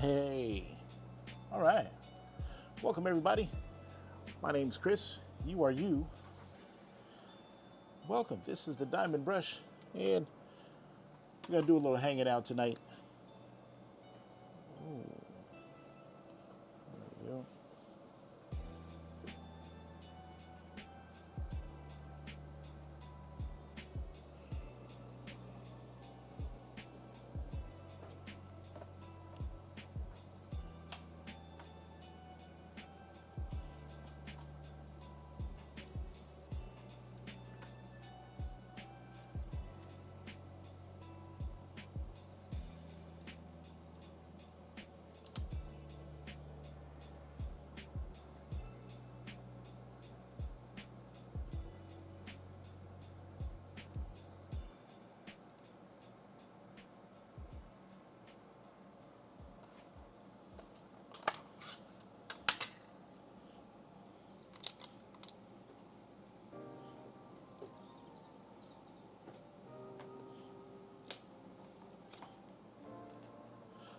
Hey, all right. Welcome, everybody. My name's Chris. You are you. Welcome. This is the Diamond Brush, and we're going to do a little hanging out tonight. Ooh, there we go.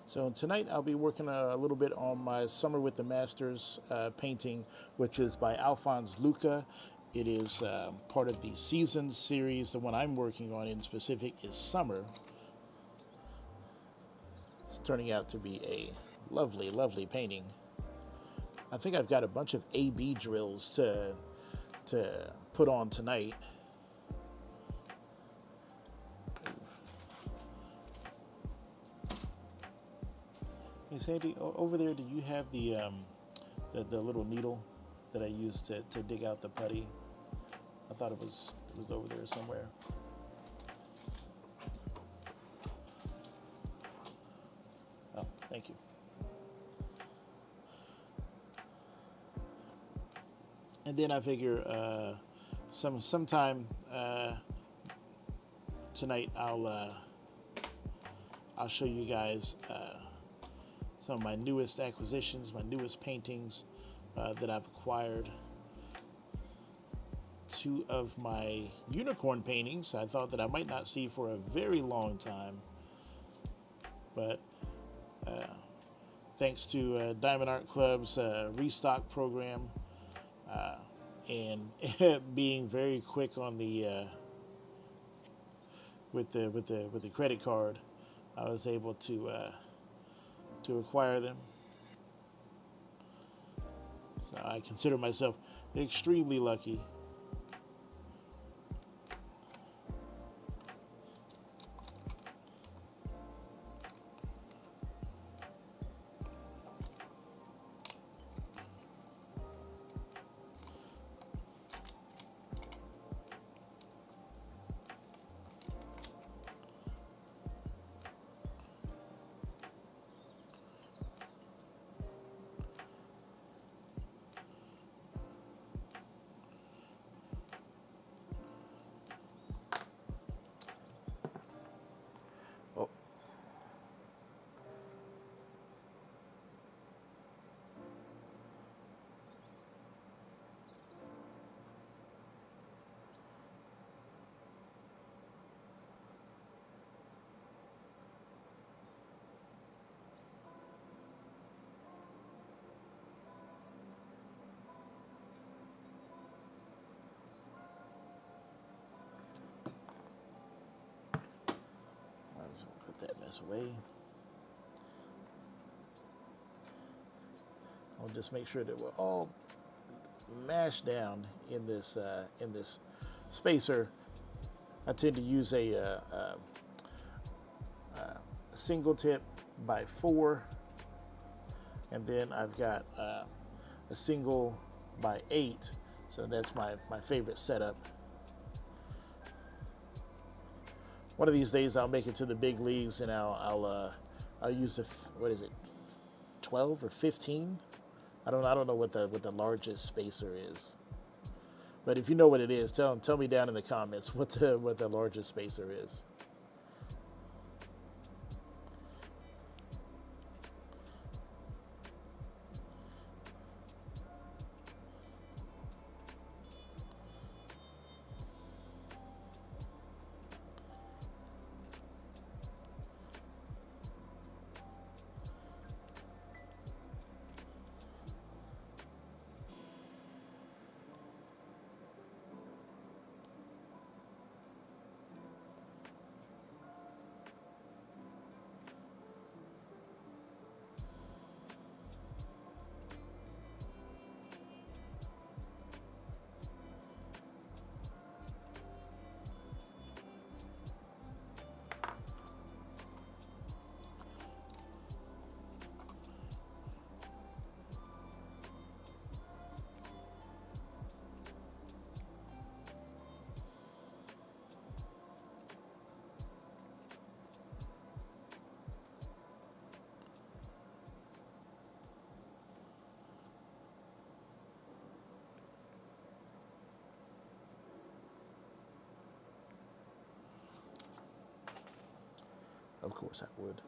So tonight I'll be working a little bit on my Summer with the Masters painting, which is by Alphonse Luca. It is part of the Seasons series. The one I'm working on in specific is Summer. It's turning out to be a lovely, lovely painting. I think I've got a bunch of A-B drills to put on tonight. Hey Sandy, over there, do you have the little needle that I used to dig out the putty? I thought it was over there somewhere. Oh, thank you. And then I figure sometime tonight I'll show you guys some of my newest acquisitions, my newest paintings that I've acquired. Two of my unicorn paintings I thought that I might not see for a very long time, but thanks to Diamond Art Club's restock program and being very quick on the with the credit card, I was able to acquire them. So I consider myself extremely lucky. Oh, might as well put that mess away. I'll just make sure that we're all mashed down in this spacer. I tend to use a single tip by 4, and then I've got a single by 8. So that's my favorite setup. One of these days I'll make it to the big leagues, and I'll use what is it, 12 or 15? I don't know what the largest spacer is. But if you know what it is, tell me down in the comments what the largest spacer is. Of course I would.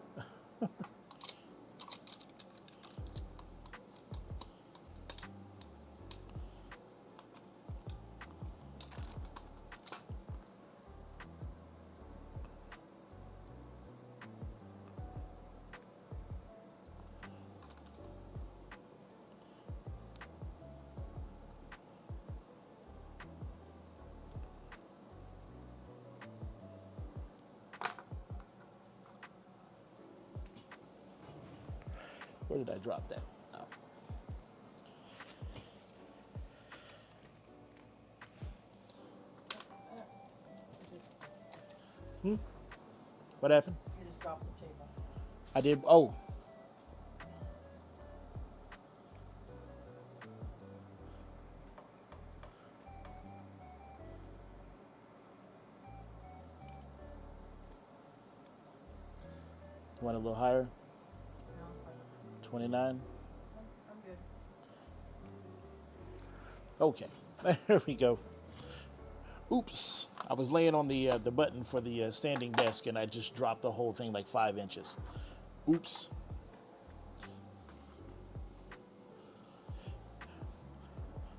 Where did I drop that? Oh. What happened? You just dropped the table. I did. Oh. Went a little higher. No, it's like, 29. I'm good. Okay. There we go. Oops. I was laying on the button for the standing desk and I just dropped the whole thing like 5 inches. Oops.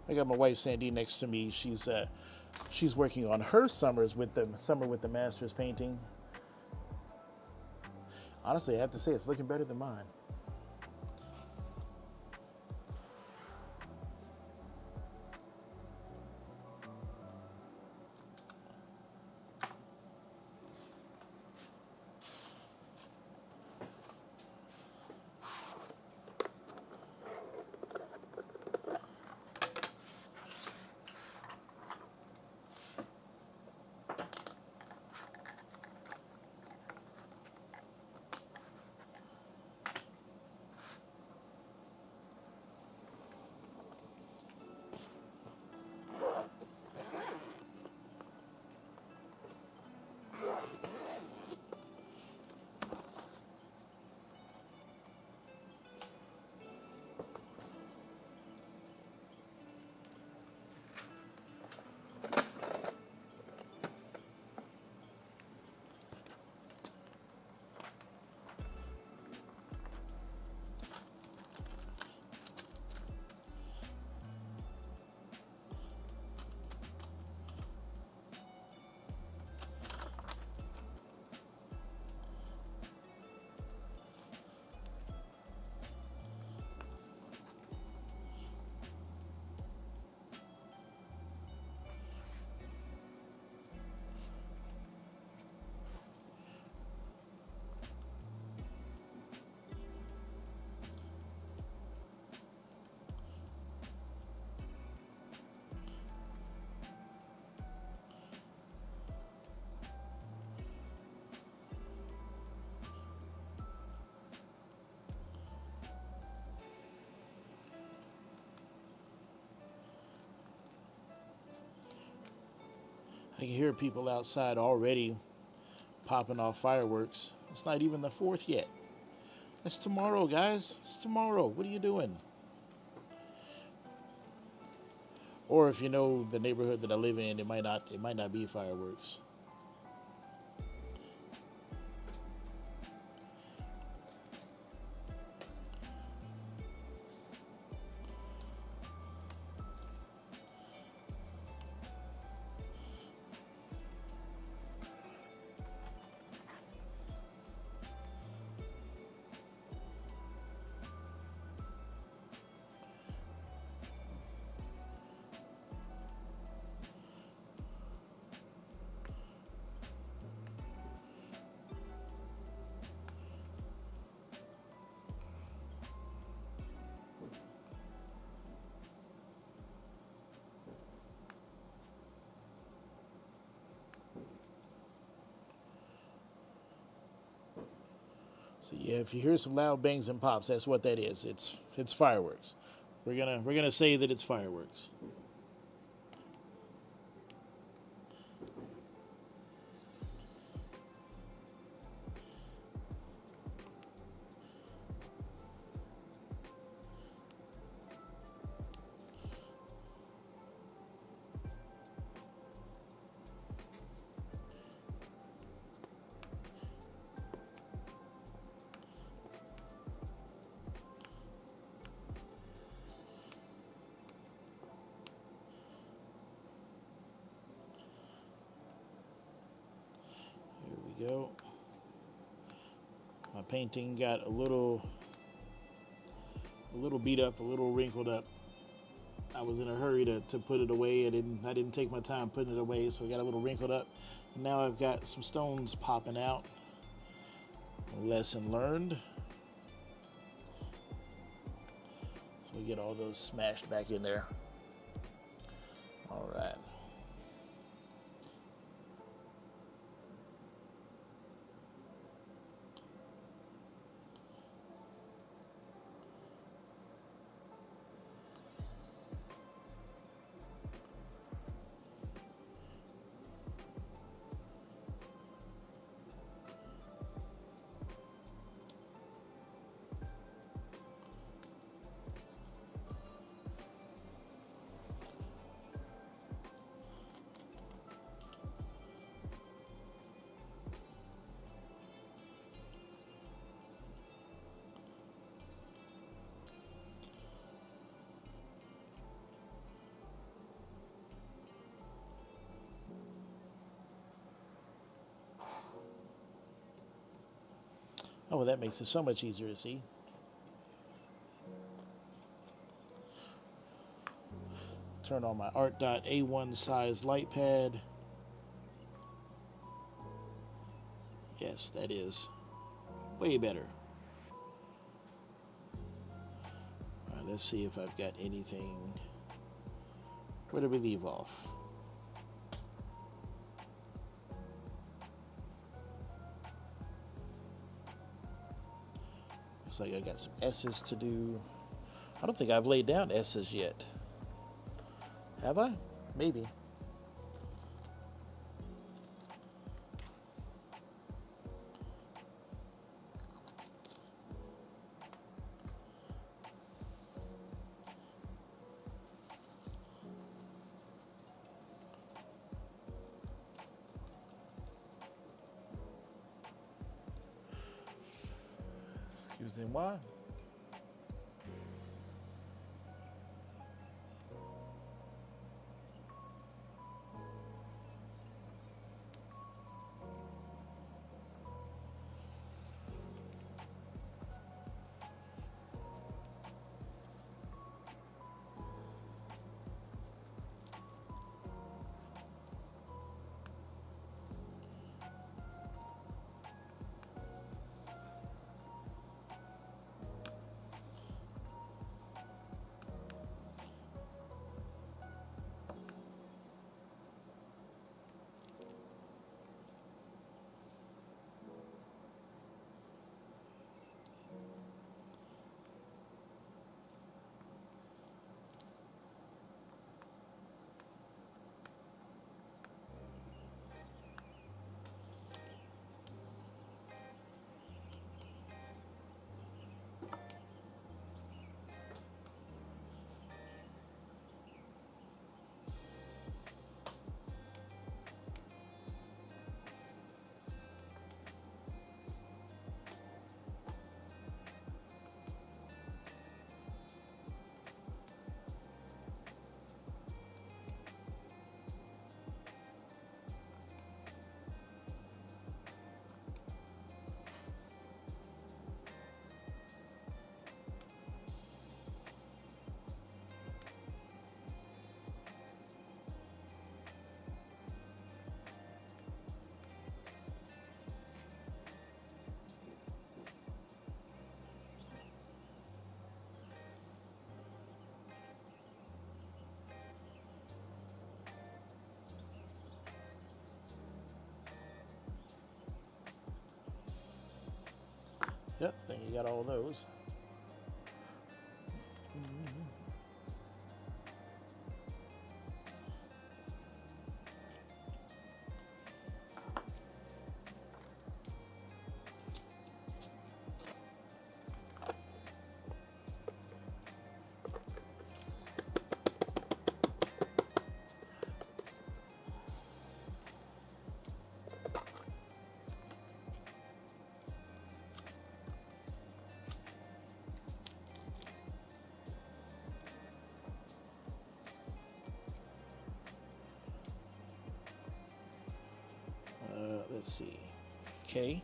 I got my wife Sandy next to me. She's working on her summer with the Masters painting. Honestly, I have to say it's looking better than mine. I can hear people outside already popping off fireworks. It's not even the 4th yet. It's tomorrow, guys. It's tomorrow. What are you doing? Or if you know the neighborhood that I live in, it might not be fireworks. So yeah, if you hear some loud bangs and pops, that's what that is. It's fireworks. We're gonna say that it's fireworks. painting got a little beat up, a little wrinkled up. I was in a hurry to put it away. I didn't take my time putting it away, so it got a little wrinkled up. And now I've got some stones popping out. Lesson learned. So we get all those smashed back in there. All right. Oh, well, that makes it so much easier to see. Turn on my Art.A1 size light pad. Yes, that is way better. All right, let's see if I've got anything. Where did we leave off? Looks like I got some S's to do. I don't think I've laid down S's yet. Have I? Maybe. Excuse me, why? Yep, then you got all those. Let's see. Okay.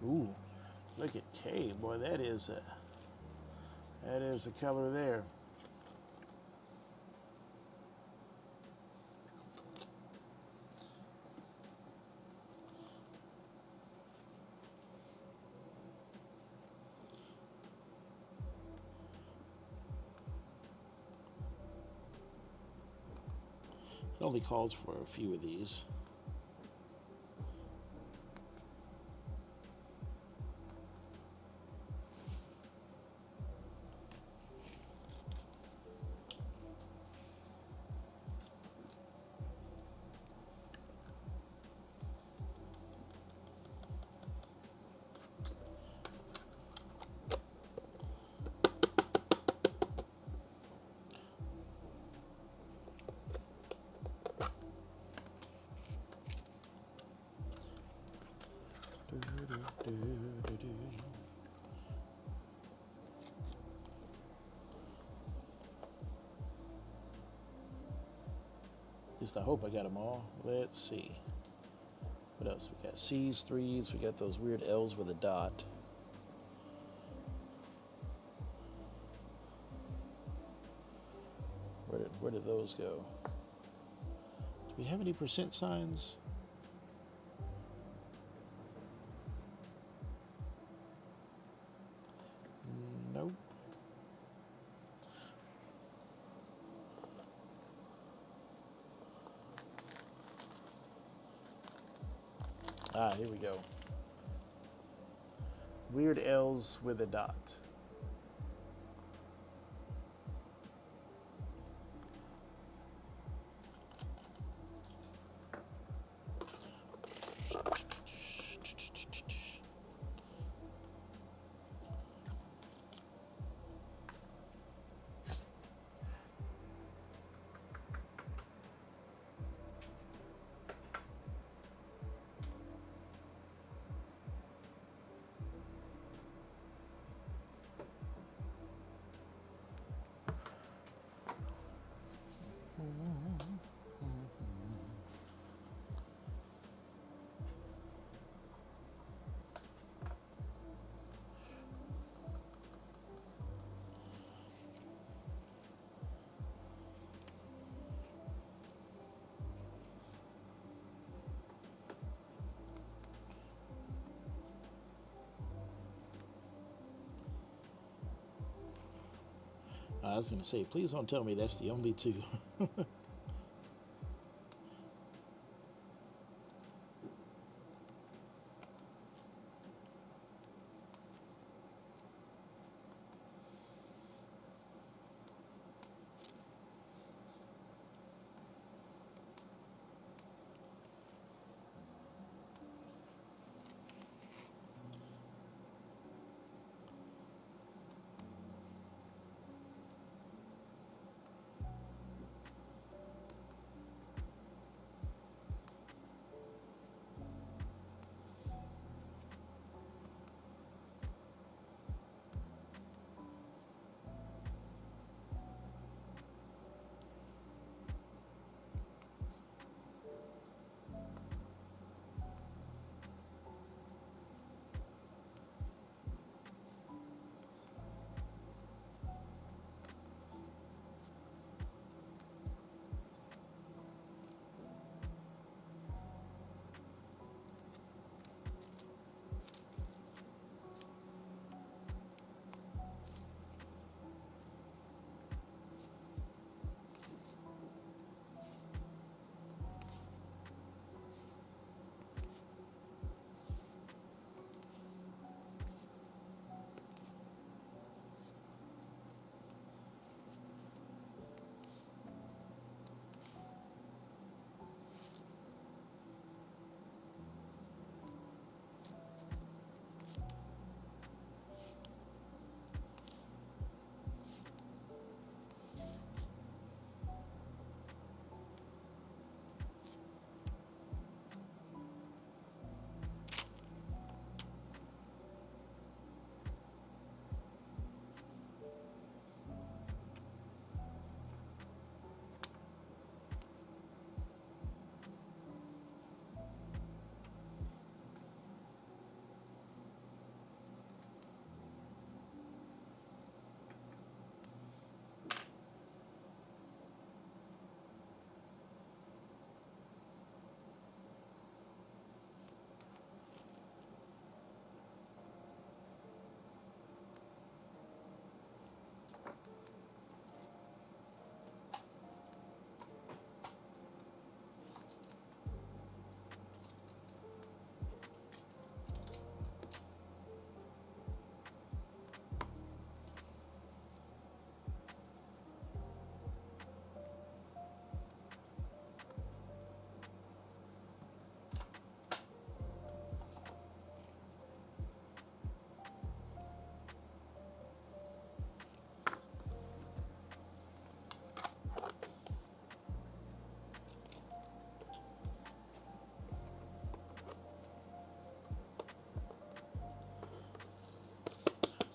Ooh, look at K, boy. That is a color there. It only calls for a few of these. At least I hope I got them all. Let's see. What else? We got C's, 3's. We got those weird L's with a dot. Where did those go? Do we have any percent signs? Nope. Ah, here we go. Weird L's with a dot. I was going to say, please don't tell me that's the only two.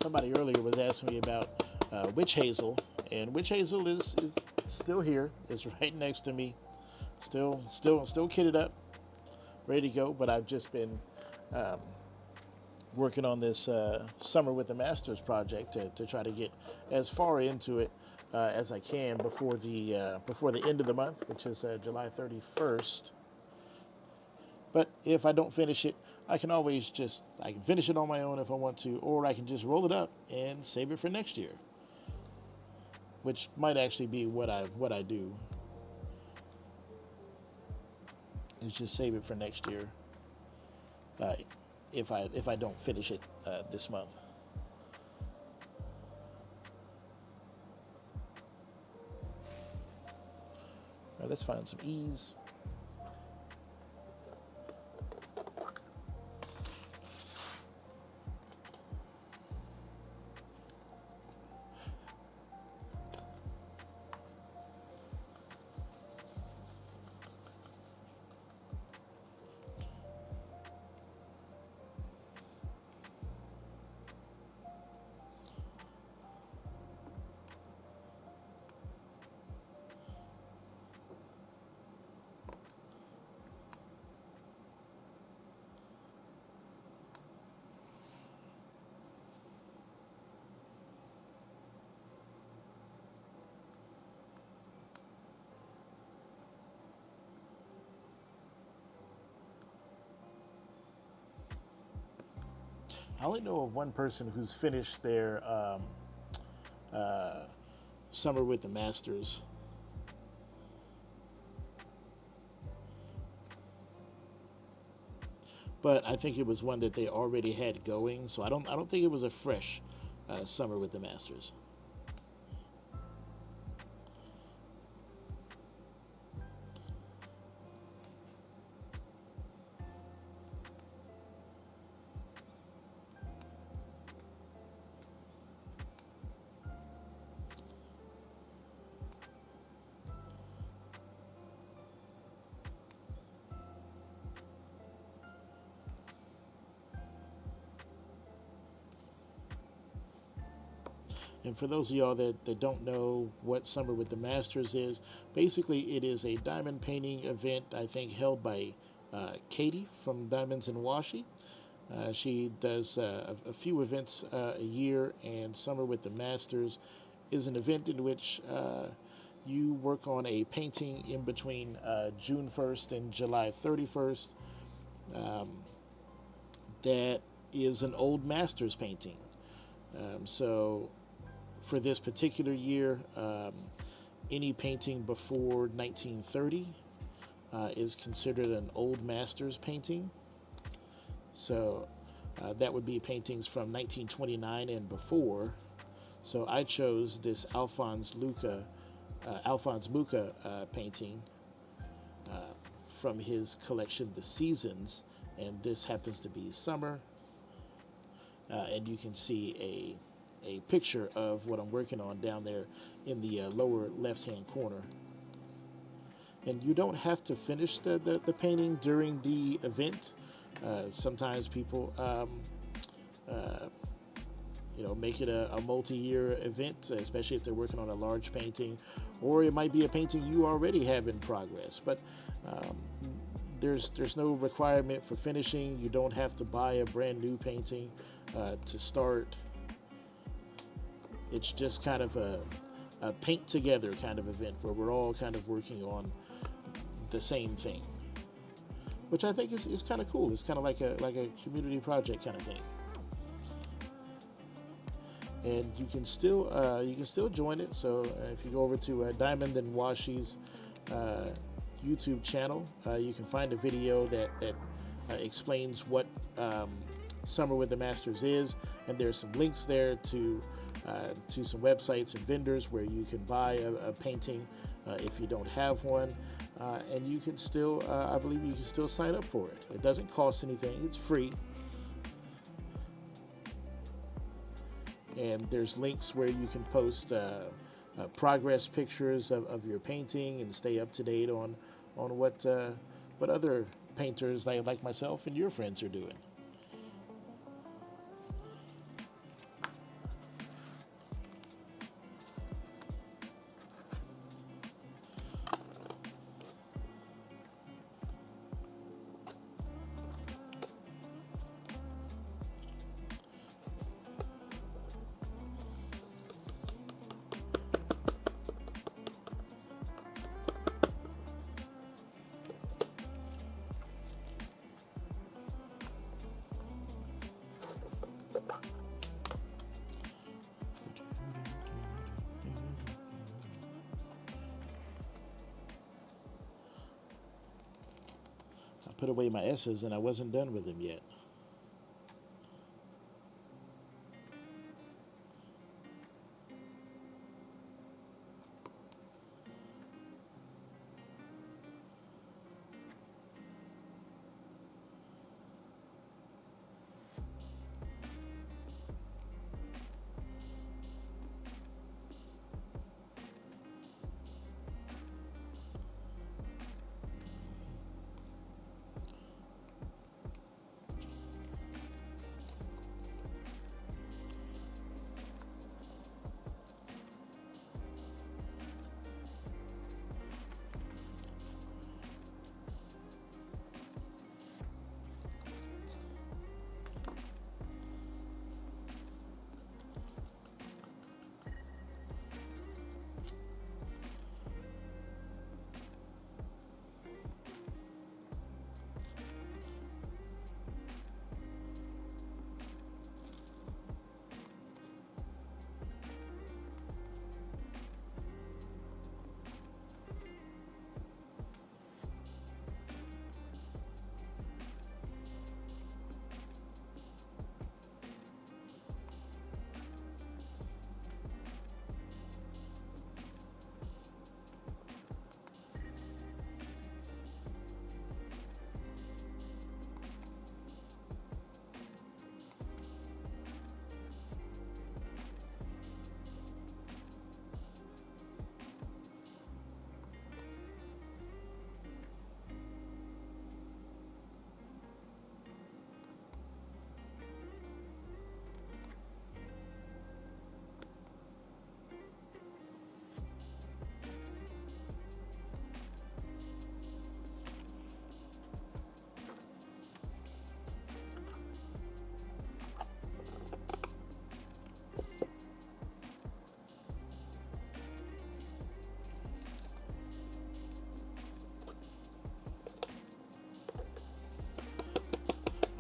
somebody earlier was asking me about witch hazel, and witch hazel is still here. It's right next to me, still kitted up, ready to go. But I've just been working on this Summer with the Masters project to try to get as far into it as I can before the end of the month, which is July 31st. But if I don't finish it, I can always I can finish it on my own if I want to, or I can just roll it up and save it for next year, which might actually be what I do. Is just save it for next year. If I don't finish it this month. All right, let's find some ease. I only know of one person who's finished their Summer with the Masters. But I think it was one that they already had going, so I don't think it was a fresh Summer with the Masters. And for those of y'all that don't know what Summer with the Masters is, basically it is a diamond painting event, I think, held by Katie from Diamonds and Washi. She does a few events a year, and Summer with the Masters is an event in which you work on a painting in between June 1st and July 31st. That is an old Masters painting. So for this particular year, any painting before 1930 is considered an old Masters painting. So that would be paintings from 1929 and before. So I chose this Alphonse Mucha painting from his collection, The Seasons, and this happens to be summer. And you can see a picture of what I'm working on down there in the lower left-hand corner. And you don't have to finish the painting during the event. Sometimes people, make it a multi-year event, especially if they're working on a large painting, or it might be a painting you already have in progress. But there's no requirement for finishing. You don't have to buy a brand new painting to start. It's just kind of a paint together kind of event where we're all kind of working on the same thing, which I think is kind of cool. It's kind of like a community project kind of thing. And you can still join it. So if you go over to Diamond and Washi's YouTube channel, you can find a video that explains what Summer with the Masters is, and there's some links there to some websites and vendors where you can buy a painting if you don't have one, and you can still, I believe you can still sign up for it. It doesn't cost anything, it's free. And there's links where you can post progress pictures of your painting and stay up to date on what other painters like myself and your friends are doing. put away my S's and I wasn't done with them yet.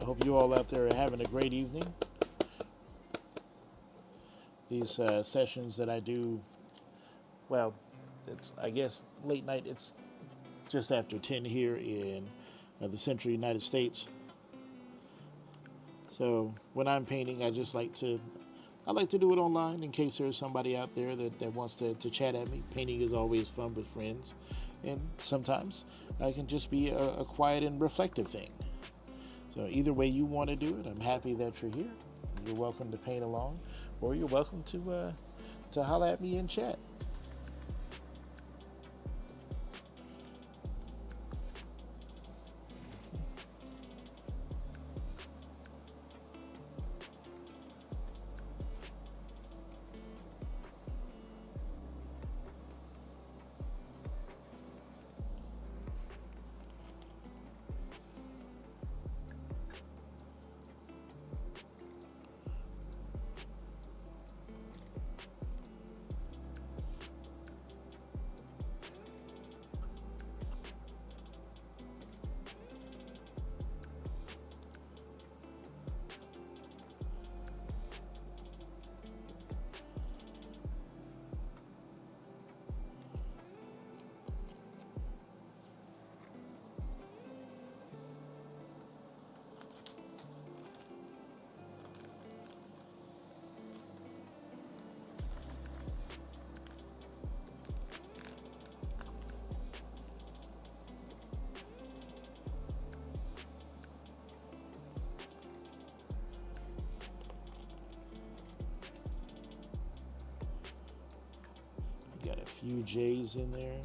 I hope you all out there are having a great evening. These sessions that I do, well, it's, I guess, late night. It's just after 10 here in the central United States. So when I'm painting, I like to do it online in case there's somebody out there that wants to chat at me. Painting is always fun with friends. And sometimes it can just be a quiet and reflective thing. So either way you want to do it, I'm happy that you're here. You're welcome to paint along, or you're welcome to holler at me in chat. Got a few J's in there.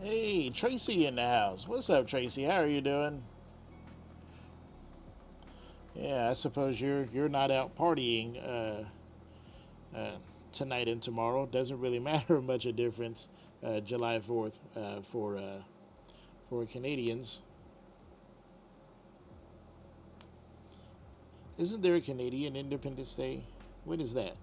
Hey, Tracy in the house. What's up, Tracy? How are you doing? Yeah, I suppose you're not out partying tonight and tomorrow. Doesn't really matter much a difference. July 4th for Canadians. Isn't there a Canadian Independence Day? When is that?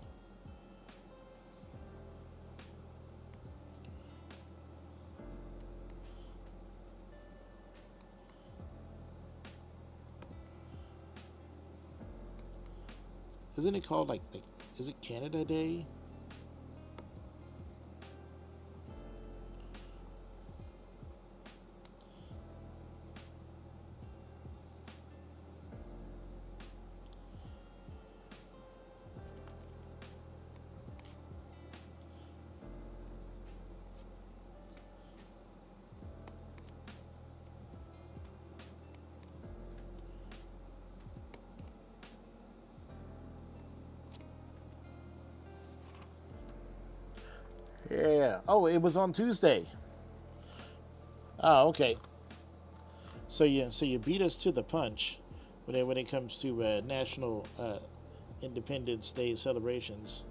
Isn't it called like is it Canada Day? Yeah. Oh, it was on Tuesday. Oh, okay. So you beat us to the punch when it comes to national Independence Day celebrations.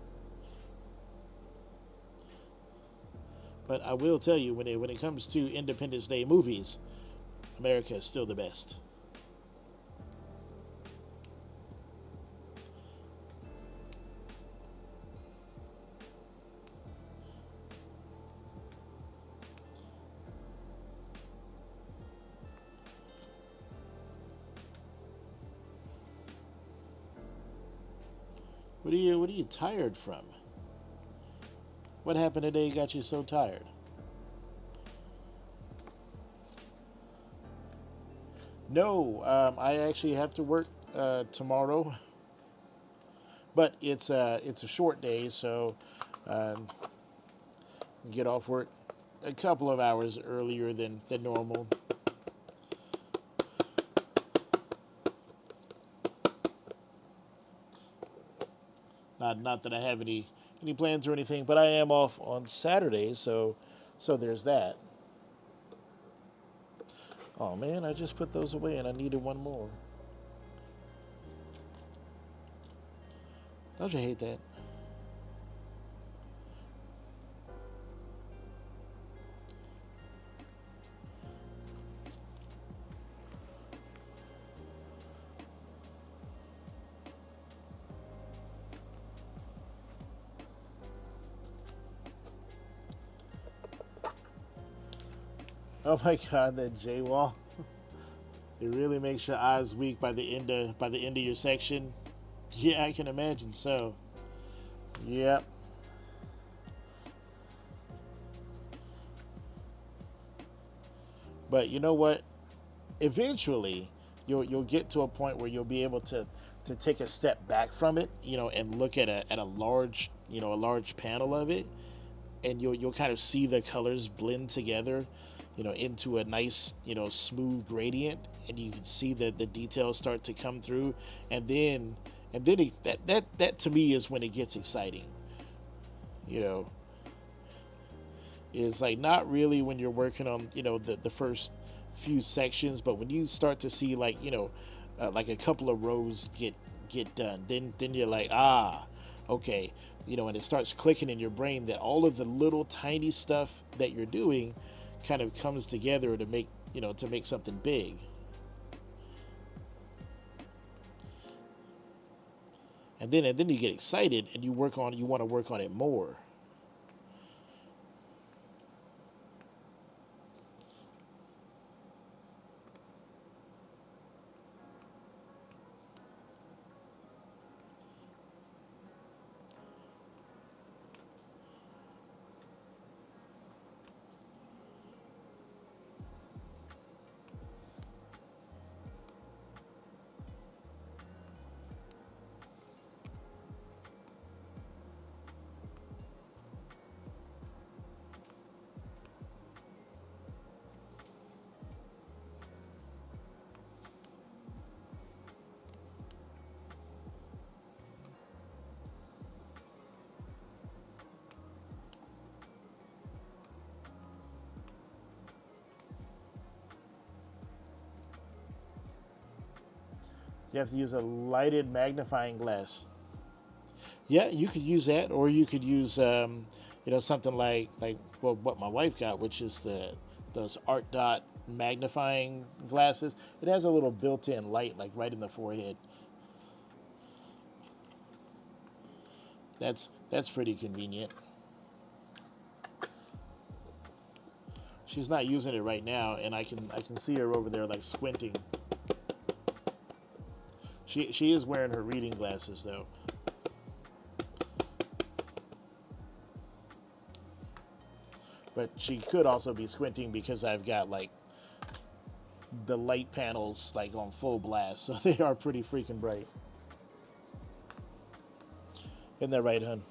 But I will tell you, when it comes to Independence Day movies, America is still the best. What are you tired from? What happened today got you so tired? No, I actually have to work tomorrow, but it's a short day, so um, get off work a couple of hours earlier than normal. Not that I have any plans or anything, but I am off on Saturday, so there's that. Oh man, I just put those away and I needed one more. Don't you hate that? Oh my God, that J wall. It really makes your eyes weak by the end of your section. Yeah, I can imagine so. Yep. But you know what? Eventually, you'll get to a point where you'll be able to take a step back from it, and look at a large a large panel of it, and you'll kind of see the colors blend together, into a nice smooth gradient, and you can see that the details start to come through, and then that to me is when it gets exciting. You know, is like not really when you're working on the first few sections, but when you start to see like a couple of rows get done, then you're like, okay, and it starts clicking in your brain that all of the little tiny stuff that you're doing kind of comes together to make something big. And then you get excited and you want to work on it more. You have to use a lighted magnifying glass. Yeah, you could use that, or you could use, something like well, what my wife got, which is those Art Dot magnifying glasses. It has a little built-in light, like right in the forehead. That's pretty convenient. She's not using it right now, and I can see her over there like squinting. She is wearing her reading glasses though. But she could also be squinting because I've got like the light panels like on full blast, so they are pretty freaking bright. Isn't that right, hun?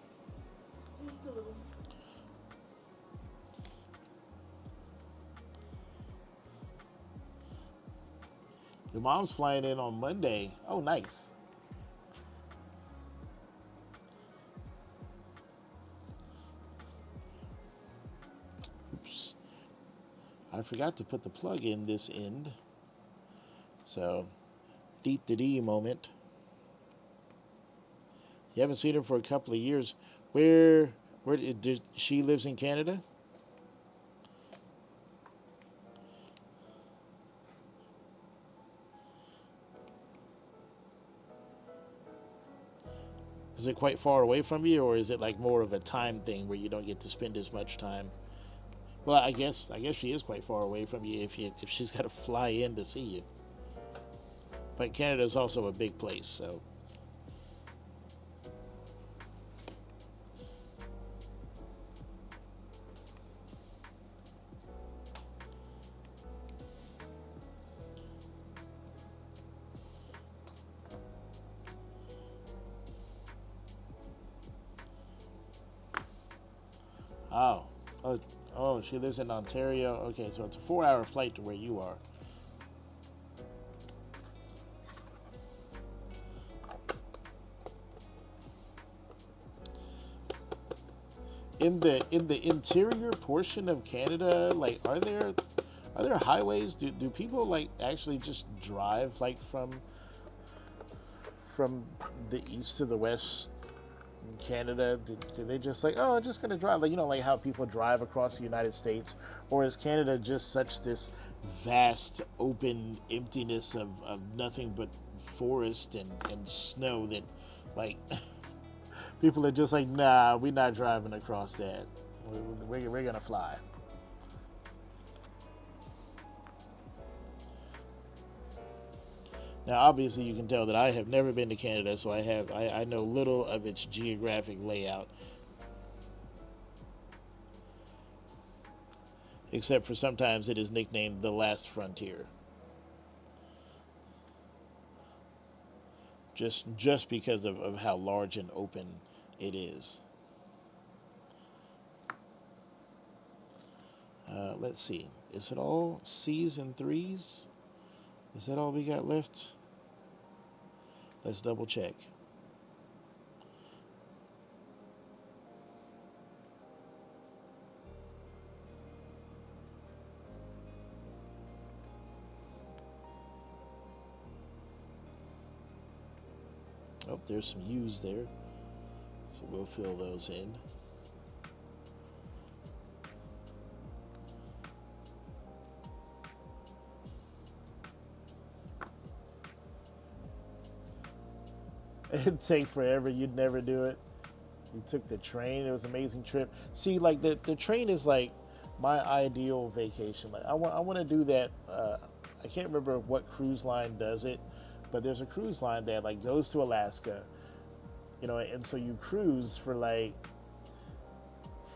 Just a little. Your mom's flying in on Monday. Oh, nice. Oops. I forgot to put the plug in this end. So, deet-de-dee moment. You haven't seen her for a couple of years. Where did she lives in Canada? Is it quite far away from you, or is it like more of a time thing where you don't get to spend as much time? Well, I guess she is quite far away from you if she's got to fly in to see you. But Canada is also a big place, so. Oh, she lives in Ontario. Okay, so it's a 4-hour flight to where you are. In the interior portion of Canada, like, are there highways? Do people like actually just drive like from the east to the west? In Canada, do they just like, oh, I'm just gonna drive, like, like how people drive across the United States? Or is Canada just such this vast open emptiness of nothing but forest and snow that like people are just like, nah, we're not driving across that, we're gonna fly? Now, obviously, you can tell that I have never been to Canada, so I know little of its geographic layout, except for sometimes it is nicknamed the last frontier, just because of how large and open it is. Let's see. Is it all C's and 3's? Is that all we got left? Let's double check. Oh, there's some U's there. So we'll fill those in. It'd take forever. You'd never do it. You took the train. It was an amazing trip. See, like the train is like my ideal vacation. Like I want to do that. I can't remember what cruise line does it, but there's a cruise line that like goes to Alaska, and so you cruise for like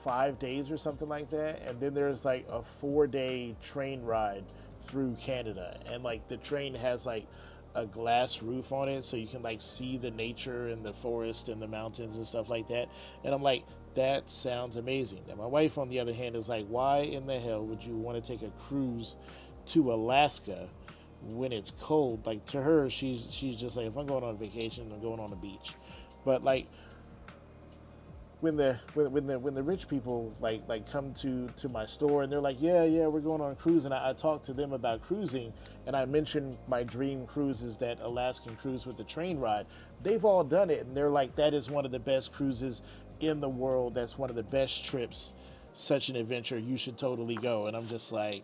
5 days or something like that, and then there's like a 4-day train ride through Canada, and like the train has like a glass roof on it so you can like see the nature and the forest and the mountains and stuff like that. And I'm like, that sounds amazing. Now my wife, on the other hand, is like, why in the hell would you want to take a cruise to Alaska when it's cold? Like, to her, she's just like, if I'm going on vacation, I'm going on the beach. But like, when the rich people like come to my store and they're like, yeah, we're going on a cruise, and I talk to them about cruising, and I mention my dream cruise is that Alaskan cruise with the train ride. They've all done it, and they're like, that is one of the best cruises in the world. That's one of the best trips. Such an adventure. You should totally go. And I'm just like,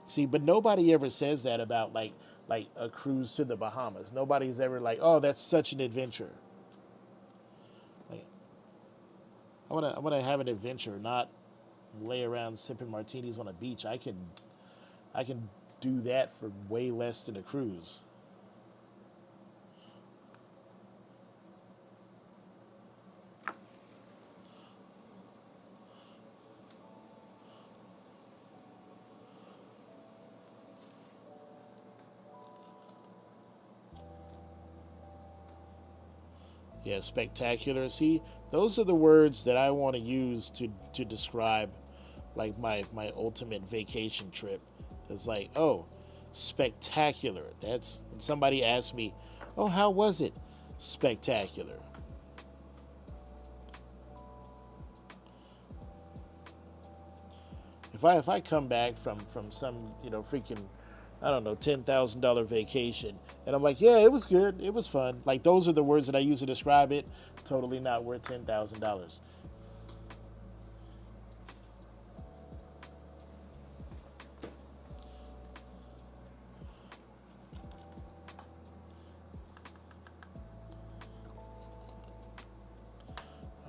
see, but nobody ever says that about like a cruise to the Bahamas. Nobody's ever like, oh, that's such an adventure. Like, I wanna have an adventure, not lay around sipping martinis on a beach. I can do that for way less than a cruise. Yeah, spectacular. See, those are the words that I want to use to describe like my ultimate vacation trip. It's like, oh, spectacular. That's when somebody asks me, "Oh, how was it?" Spectacular. If I come back from some freaking I don't know $10,000 vacation and I'm like, yeah, it was good, it was fun. Like those are the words that I use to describe it. Totally not worth $10,000.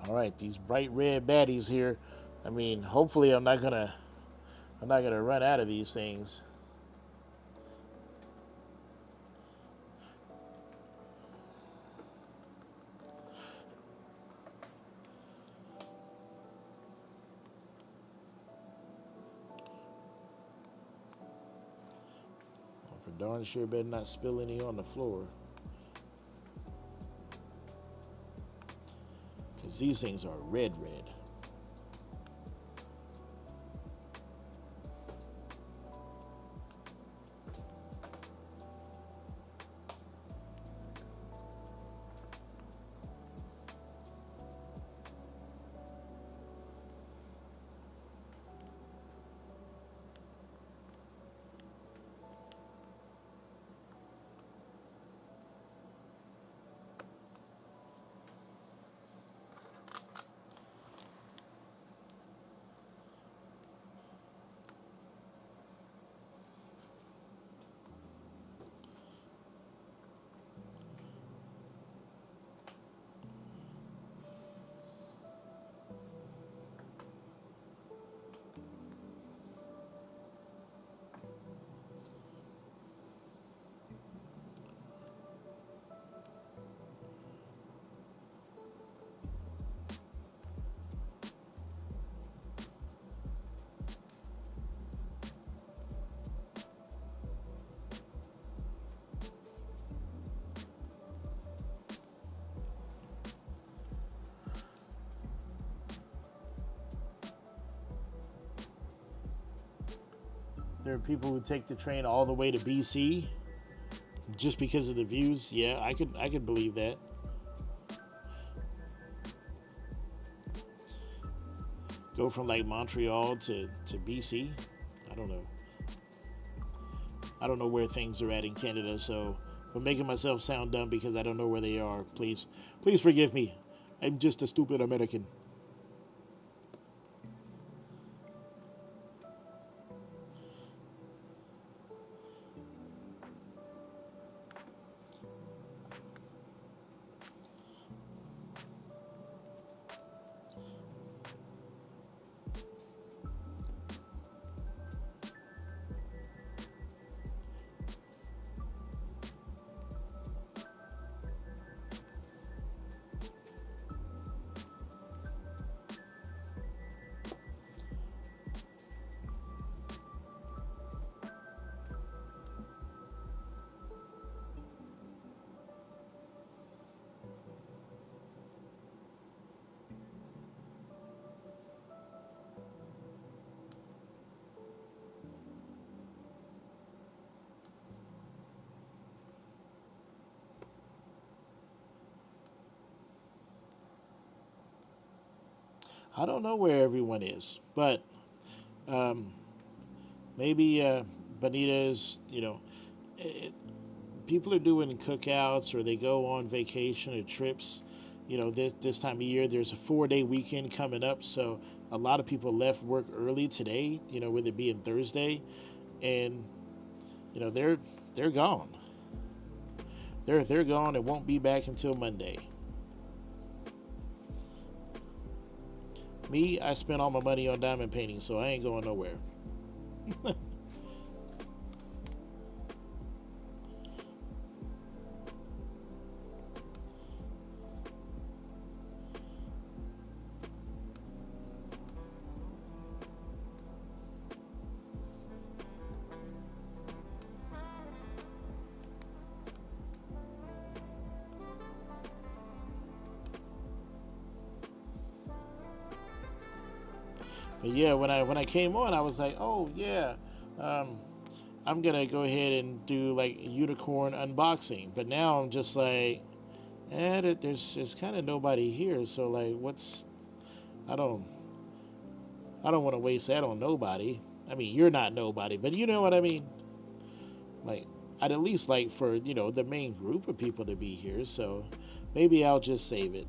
All right, these bright red baddies here. I mean, hopefully I'm not gonna run out of these things. For darn sure better not spill any on the floor. Because these things are red. There are people who take the train all the way to BC just because of the views. Yeah, I could believe that. Go from like Montreal to BC. I don't know. I don't know where things are at in Canada, so I'm making myself sound dumb because I don't know where they are. Please forgive me. I'm just a stupid American. I don't know where everyone is, but um, maybe Bonita is, it, people are doing cookouts or they go on vacation or trips. This time of year, there's a 4-day weekend coming up, so a lot of people left work early today. With it being Thursday, and they're gone. They're gone and won't be back until Monday. Me, I spent all my money on diamond painting, so I ain't going nowhere. But yeah, when I came on, I was like, oh yeah, um, I'm gonna go ahead and do like unicorn unboxing. But now I'm just like, there's kind of nobody here. So like, I don't I don't want to waste that on nobody. I mean, you're not nobody, but you know what I mean. Like, I'd at least like for the main group of people to be here. So maybe I'll just save it.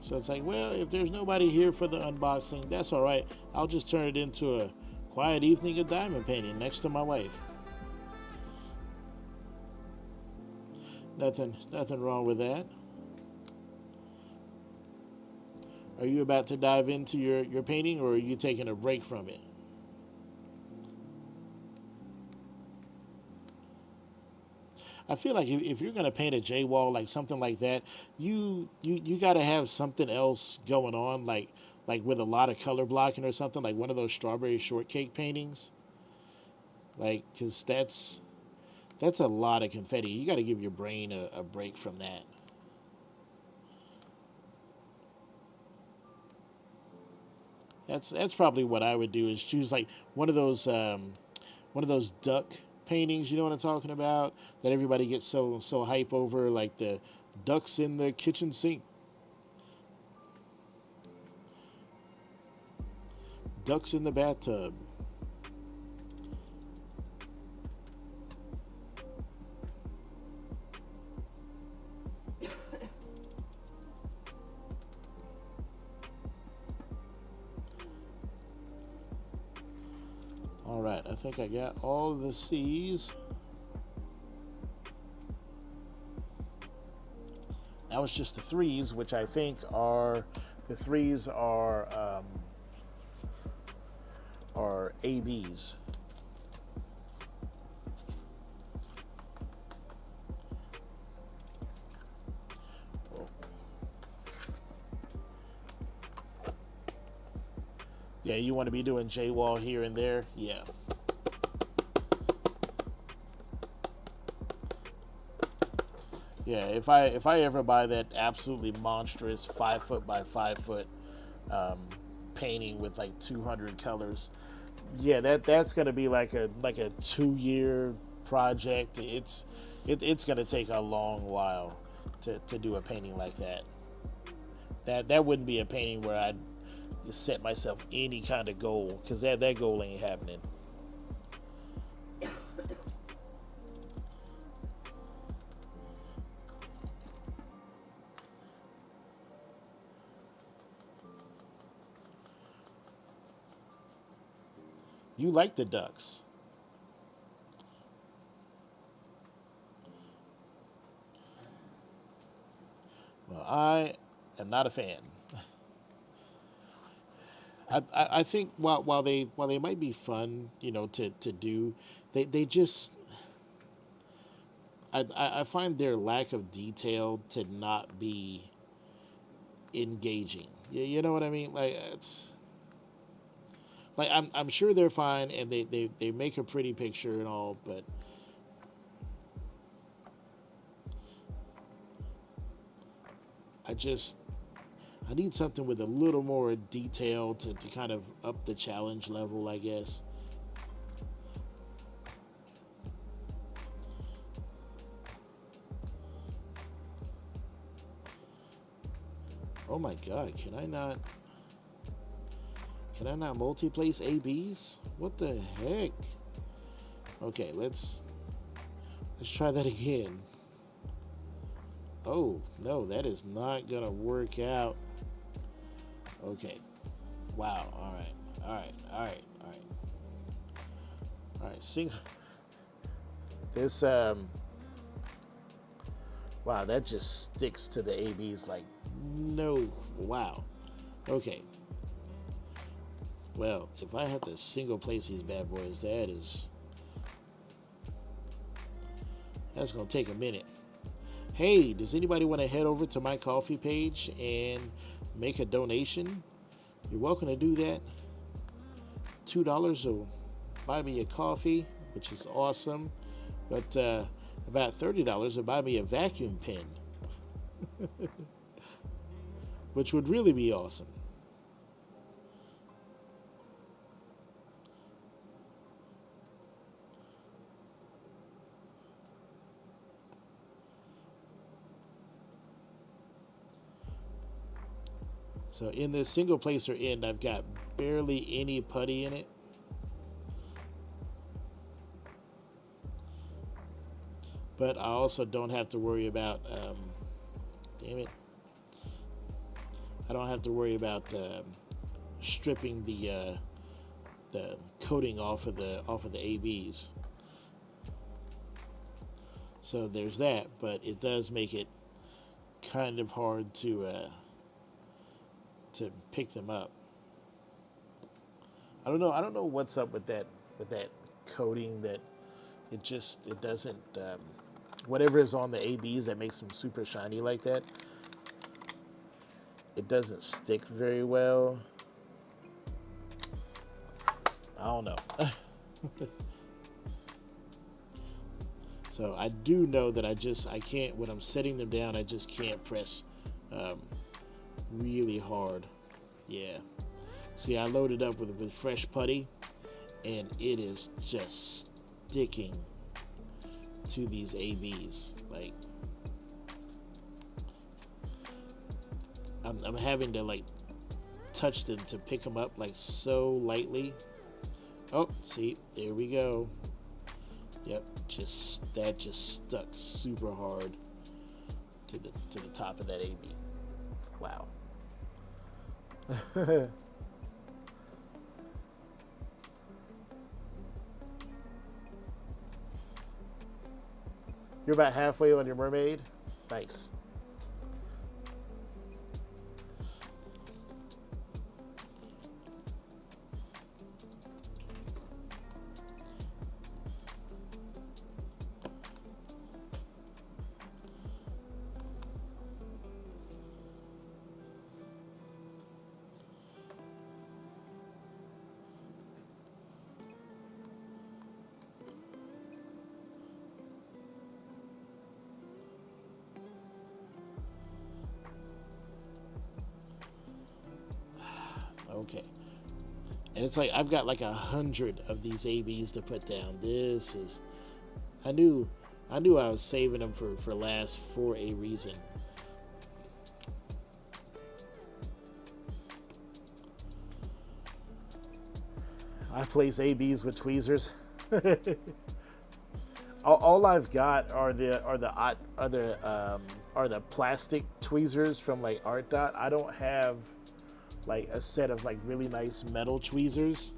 So it's like, well, if there's nobody here for the unboxing, that's all right. I'll just turn it into a quiet evening of diamond painting next to my wife. Nothing wrong with that. Are you about to dive into your painting, or are you taking a break from it? I feel like if you're gonna paint a J wall like something like that, you got to have something else going on, like with a lot of color blocking or something, like one of those strawberry shortcake paintings, like because that's a lot of confetti. You got to give your brain a break from that. That's probably what I would do is choose like one of those duck paintings. You know what I'm talking about? That everybody gets so hype over, like the ducks in the kitchen sink, ducks in the bathtub. All right, I think I got all of the C's. That was just the threes, which I think are the threes are ABs. Yeah, you want to be doing J wall here and there. Yeah. Yeah, if I ever buy that absolutely monstrous 5 foot by 5 foot um, painting with like 200 colors, yeah, that's gonna be like a 2 year project. It's gonna take a long while to do a painting like that. That wouldn't be a painting where I'd just set myself any kind of goal, because that goal ain't happening. You like the ducks. Well, I am not a fan. I think while they might be fun, to do, they just I find their lack of detail to not be engaging. You know what I mean? Like, it's Like I'm sure they're fine, and they make a pretty picture and all, but I just I need something with a little more detail to kind of up the challenge level, I guess. Oh my god, can I not multi-place ABs? What the heck? Okay, let's try that again. Oh, no, that is not gonna work out. Okay. Wow. All right. All right. All right. All right. All right. See, this wow, that just sticks to the ABs like no. Wow. Okay. Well, if I have to single place these bad boys, that's gonna take a minute. Hey, does anybody want to head over to my coffee page and make a donation? You're welcome to do that. $2 will buy me a coffee, which is awesome. But about $30 will buy me a vacuum pen, which would really be awesome. So in this single placer end, I've got barely any putty in it. But I also don't have to worry about, damn it. I don't have to worry about stripping the coating off of the ABs. So there's that, but it does make it kind of hard to pick them up. I don't know what's up with that coating that it doesn't whatever is on the ABs that makes them super shiny like that. It doesn't stick very well. I don't know. So I do know that I can't, when I'm setting them down, I just can't press really hard. Yeah. See, I loaded up with fresh putty, and it is just sticking to these ABs. Like, I'm having to like touch them to pick them up like so lightly. Oh, see, there we go. Yep, that just stuck super hard to the top of that AB. Wow. You're about halfway on your mermaid. Nice. Okay. And it's like I've got like 100 of these ABs to put down. This is I knew I was saving them for last for a reason. I place ABs with tweezers. All I've got are the plastic tweezers from like Art Dot. I don't have like a set of like really nice metal tweezers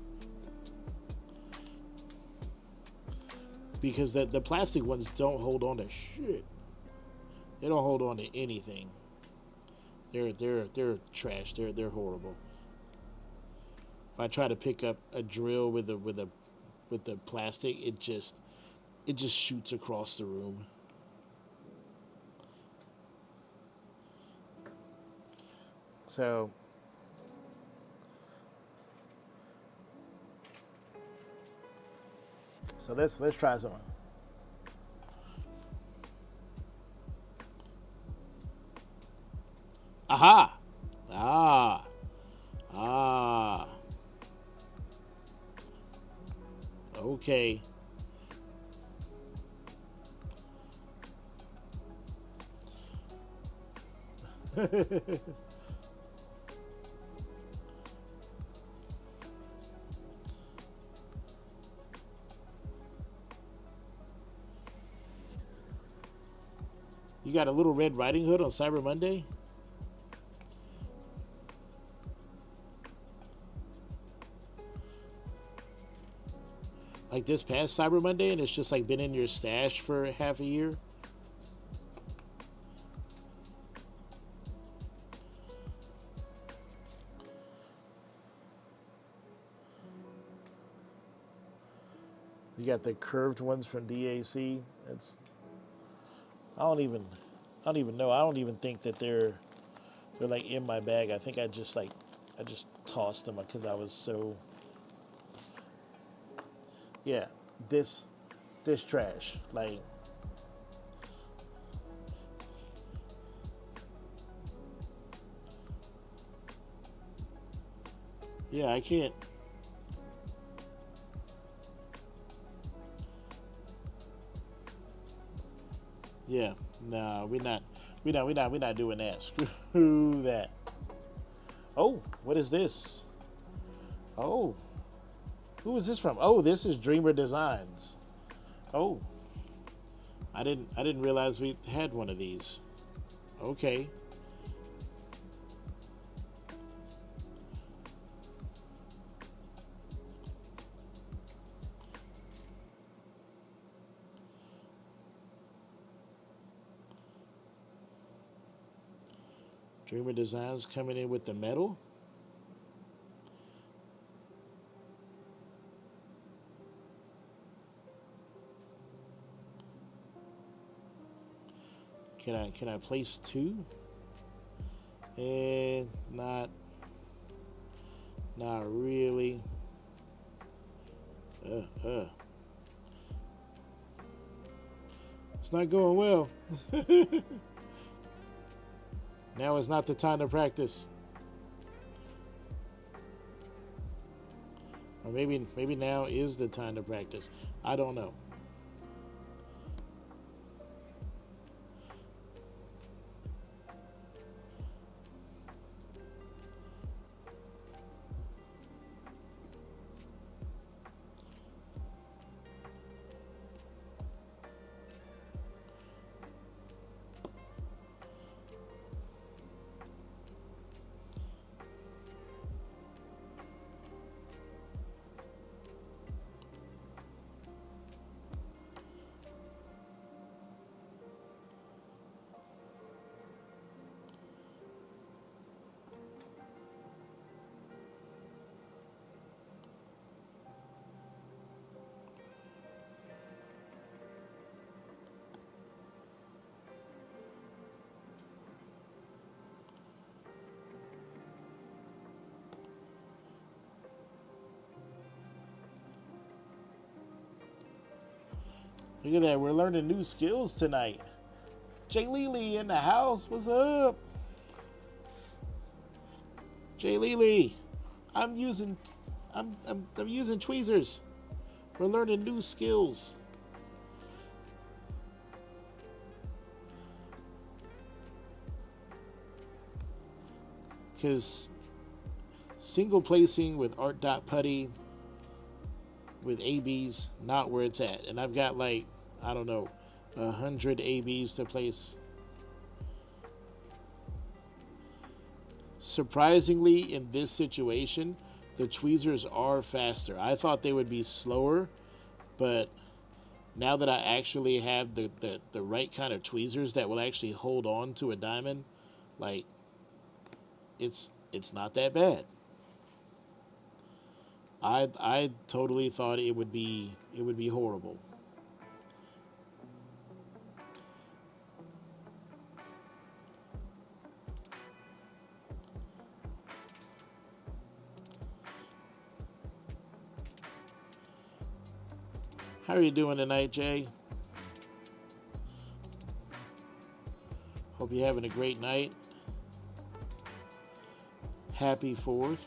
because the plastic ones don't hold on to shit. They don't hold on to anything. They're trash. They're horrible. If I try to pick up a drill with the plastic, it just shoots across the room. So So let's try some. Aha! Ah! Ah! Okay. You got a little Red Riding Hood on Cyber Monday? Like this past Cyber Monday, and it's just like been in your stash for half a year? You got the curved ones from DAC. It's I don't even know. I don't even think that they're like in my bag. I think I just tossed them because I was so yeah. This trash like Yeah, I can't. Yeah, no, we're not doing that. Screw that. oh, what is this? Oh, who is this from? Oh, this is Dreamer Designs. Oh, I didn't realize we had one of these. Okay. Dreamer Designs coming in with the metal. Can I place two? And not really. It's not going well. Now is not the time to practice. Or maybe now is the time to practice. I don't know. look at that. We're learning new skills tonight. Jay Lely in the house. What's up? Jay Lely, I'm using tweezers. We're learning new skills. Because single placing with Art Dot Putty with ABs not where it's at, and I've got like I don't know 100 ABs to place. Surprisingly, in this situation, the tweezers are faster. I thought they would be slower, but now that I actually have the right kind of tweezers that will actually hold on to a diamond, like it's not that bad. I totally thought it would be horrible. How are you doing tonight, Jay? Hope you're having a great night. Happy 4th.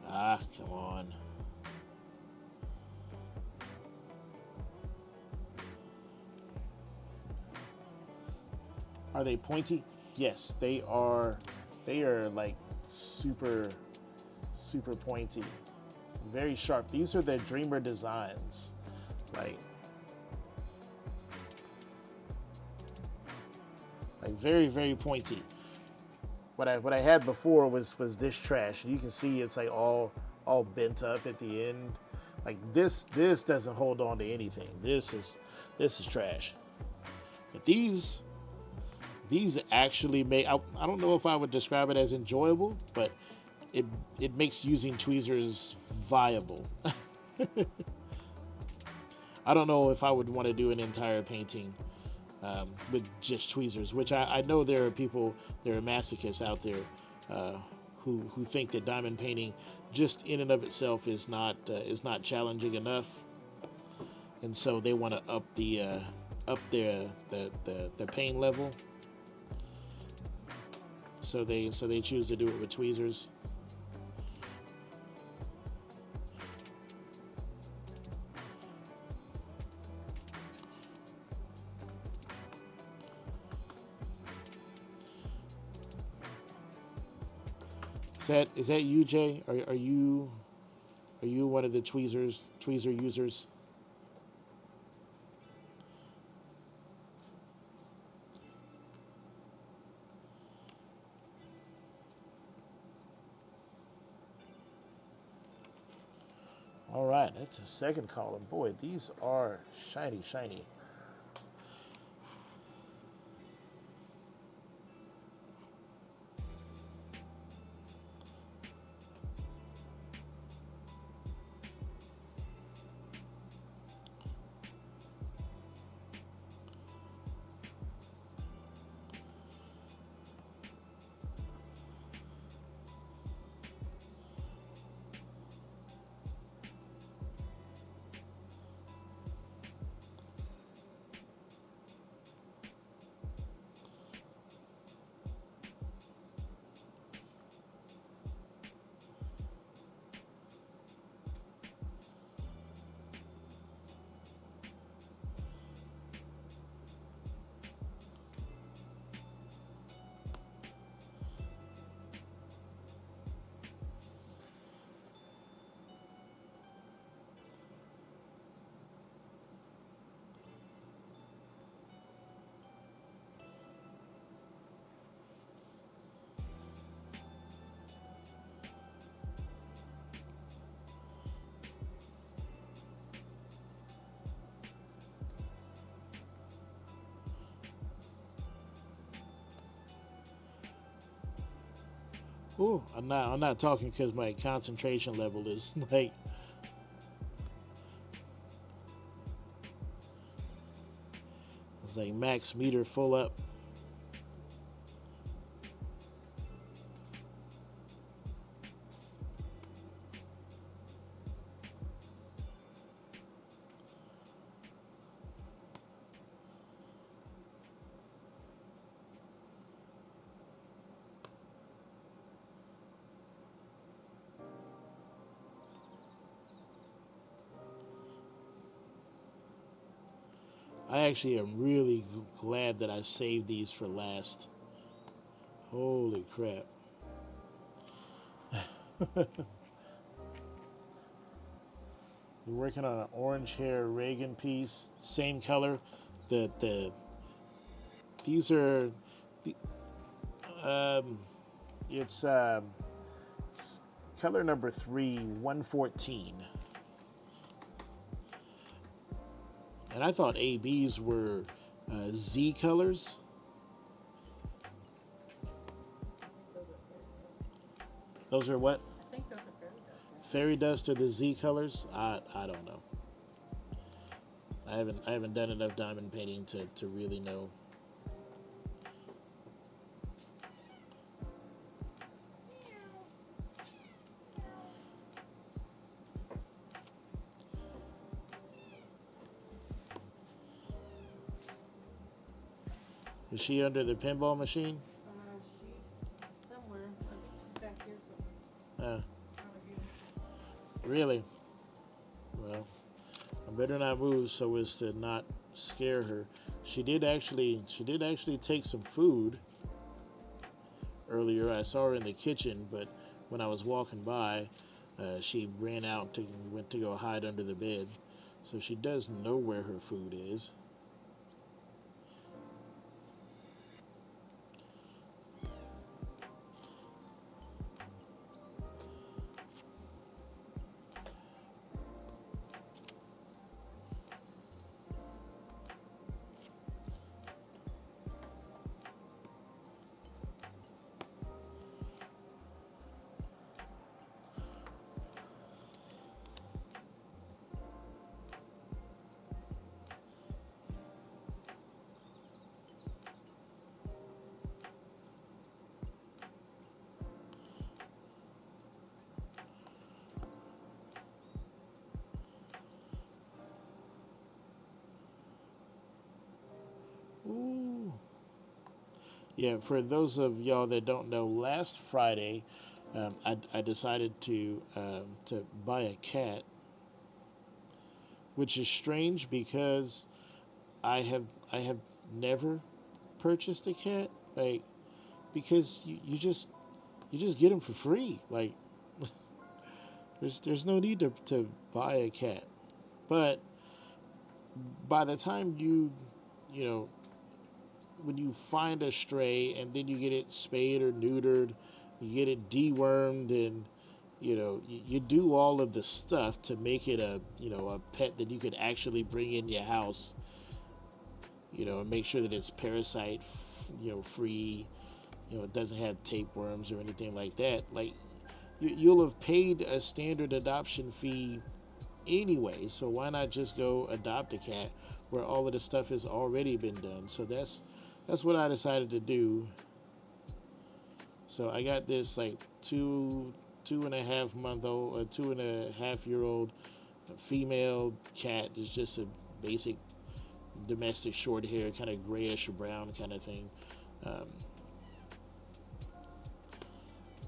Ah, come on. Are they pointy? Yes, they are. They are like super pointy. Very sharp. These are the Dreamer designs. Like very pointy. What I had before was this trash. You can see it's like all bent up at the end. Like this doesn't hold on to anything. This is trash. But these actually make, I don't know if I would describe it as enjoyable, but it makes using tweezers viable. I don't know if I would want to do an entire painting with just tweezers, which I know there are people, there are masochists out there who think that diamond painting just in and of itself is not challenging enough, and so they want to up their pain level. So they choose to do it with tweezers. Is that you, Jay? Are you one of the tweezer users? All right, that's a second column. Boy, these are shiny. Ooh, I'm not talking because my concentration level is like it's like max meter full up. I actually am really glad that I saved these for last. Holy crap. We're working on an orange hair Reagan piece, same color. These are the it's color number 3, 114. And I thought ABs were Z colors. Those are what? I think those are fairy dust. Fairy dust are the Z colors? I don't know. I haven't done enough diamond painting to really know. Is she under the pinball machine? She's somewhere. I think she's back here somewhere. Uh, Trying to get her. really? Well, I better not move so as to not scare her. She did actually take some food earlier. I saw her in the kitchen, but when I was walking by, she ran out to went to go hide under the bed. So she does know where her food is. Ooh. Yeah, for those of y'all that don't know, last Friday, I decided to buy a cat, which is strange because I have never purchased a cat, like, because you just get them for free. Like, there's no need to buy a cat. But by the time you know when you find a stray and then you get it spayed or neutered, you get it dewormed, and you do all of the stuff to make it a pet that you could actually bring in your house, and make sure that it's parasite free, it doesn't have tapeworms or anything like that. Like, you'll have paid a standard adoption fee anyway, so why not just go adopt a cat where all of the stuff has already been done? So that's what I decided to do. So I got this like two and a half month old, a 2.5 year old female cat. It's just a basic domestic short hair, kind of grayish brown kind of thing. Um,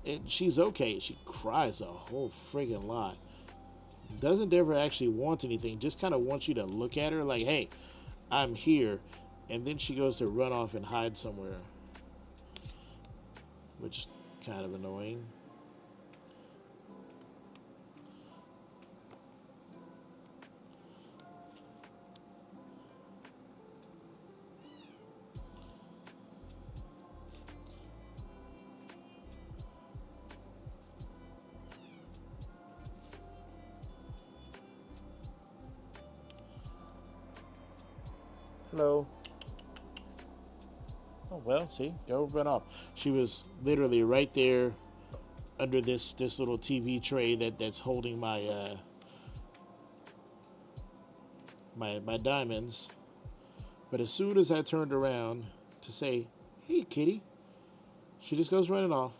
and she's okay. She cries a whole friggin' lot. Doesn't ever actually want anything. Just kind of wants you to look at her like, hey, I'm here. And then she goes to run off and hide somewhere, which is kind of annoying. Hello. Oh well, see, go run off. She was literally right there under this little TV tray that's holding my diamonds. But as soon as I turned around to say, "Hey, kitty," she just goes running off.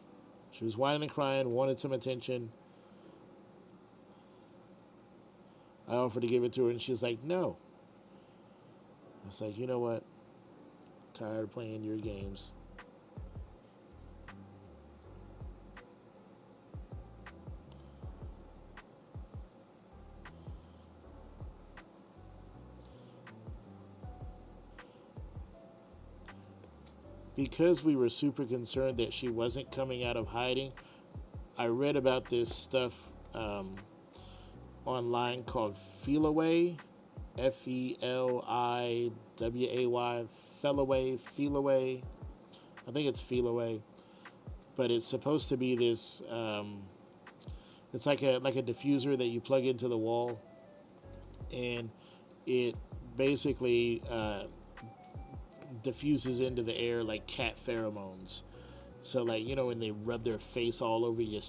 She was whining and crying, wanted some attention. I offered to give it to her, and she was like, "No." I was like, "You know what? Tired of playing your games." Because we were super concerned that she wasn't coming out of hiding, I read about this stuff online called Feliway, Feliway, Feliway. I think it's Feliway, but it's supposed to be this. It's like a diffuser that you plug into the wall, and it basically diffuses into the air like cat pheromones. So, like, when they rub their face all over your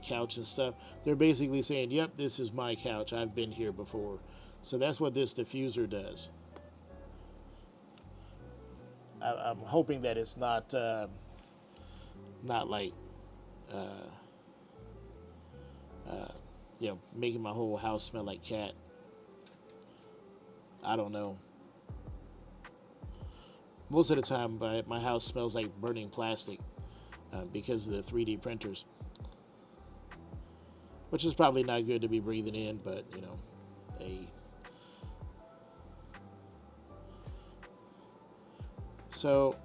couch and stuff, they're basically saying, "Yep, this is my couch. I've been here before." So that's what this diffuser does. I'm hoping that it's not like uh, making my whole house smell like cat. I don't know. most of the time, my house smells like burning plastic because of the 3D printers, which is probably not good to be breathing in, but you know, hey. So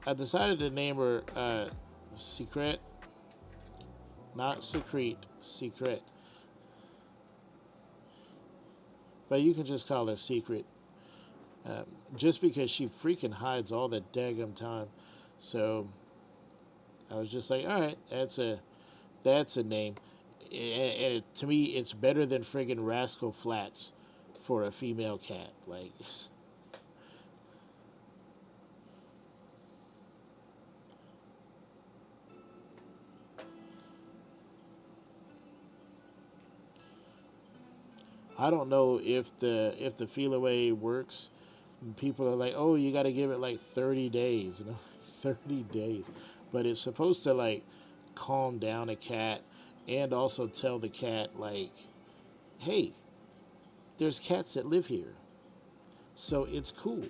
I decided to name her Secret, not Secrete, Secret. But you can just call her Secret. Just because she freaking hides all the daggum time. So I was just like, all right, that's a name. And to me, it's better than friggin' Rascal Flats for a female cat. Like, I don't know if the feel away works. People are like, oh, you got to give it like 30 days, 30 days. But it's supposed to like calm down a cat and also tell the cat like, hey, there's cats that live here. So it's cool.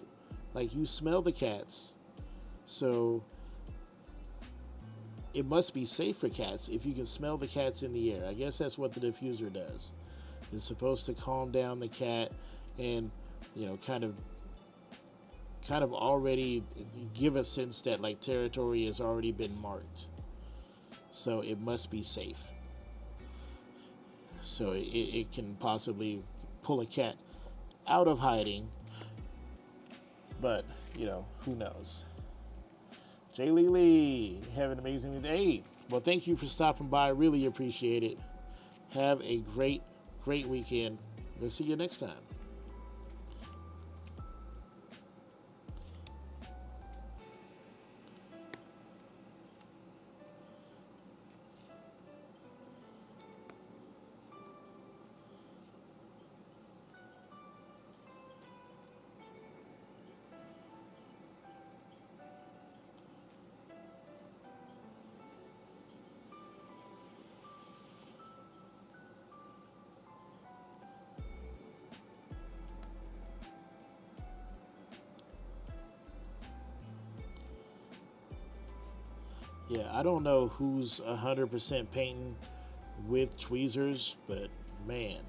Like you smell the cats. So it must be safe for cats if you can smell the cats in the air. I guess that's what the diffuser does. It's supposed to calm down the cat and, you know, kind of already give a sense that like territory has already been marked. So it must be safe. So it can possibly pull a cat out of hiding. But, you know, who knows? Jay Lee, have an amazing day. Well, thank you for stopping by. Really appreciate it. Have a great weekend. We'll see you next time. Yeah, I don't know who's 100% painting with tweezers, but man,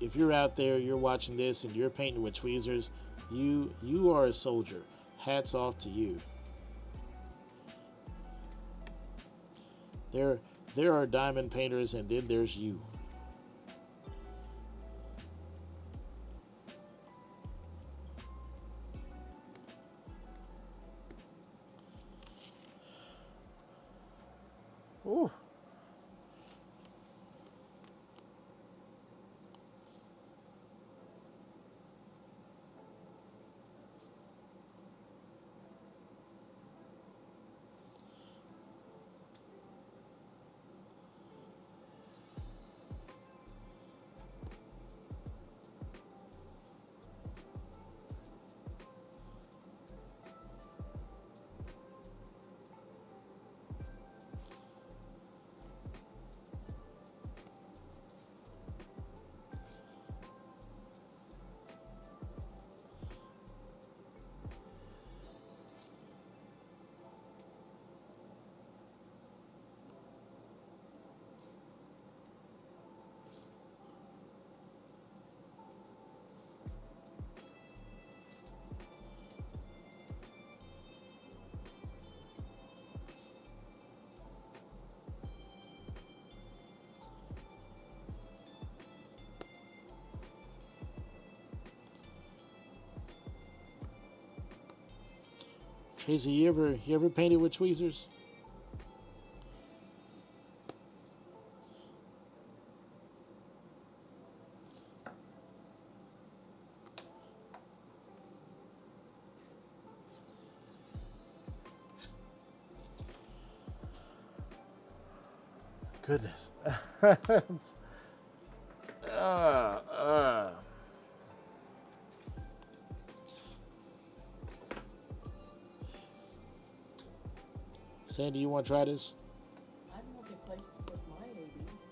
if you're out there, you're watching this, and you're painting with tweezers, you are a soldier. Hats off to you. There are diamond painters, and then there's you. Ooh. Tracy, you ever painted with tweezers? Goodness. Sandy, you want to try this? I don't know if place to put my ABs.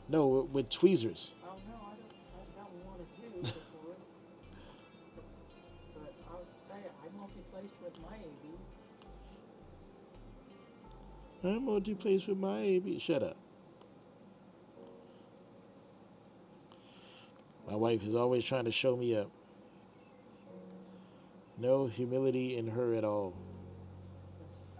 No, with tweezers. Oh no, I've got one or two before. I multi-placed with my ABs. I'm multi-place with my AB. Shut up. My wife is always trying to show me up. No humility in her at all. Yes.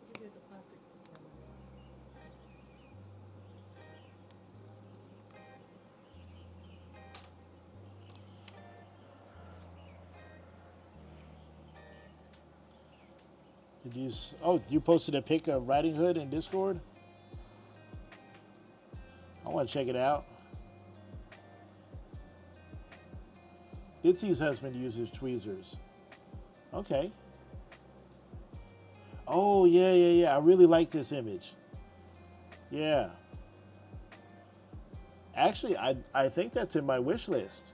You did the plastic camera. Did you? Oh, you posted a pic of Riding Hood in Discord. I want to check it out. Ditsy's husband uses tweezers. Okay. Oh yeah. I really like this image. Yeah. Actually, I think that's in my wish list.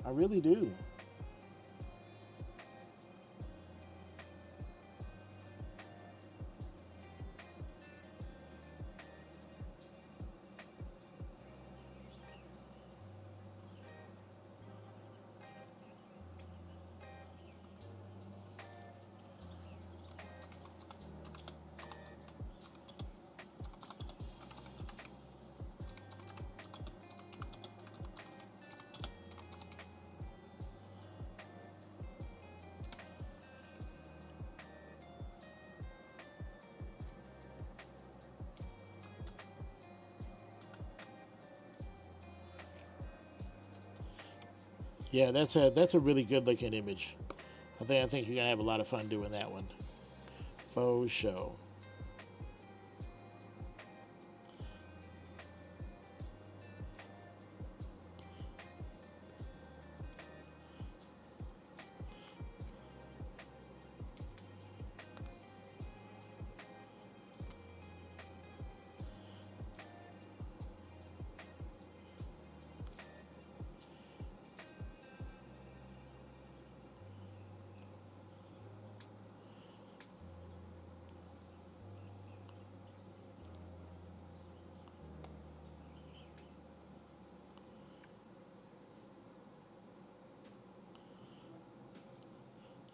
I really do. Yeah, that's a really good looking image. I think you're gonna have a lot of fun doing that one. Faux show.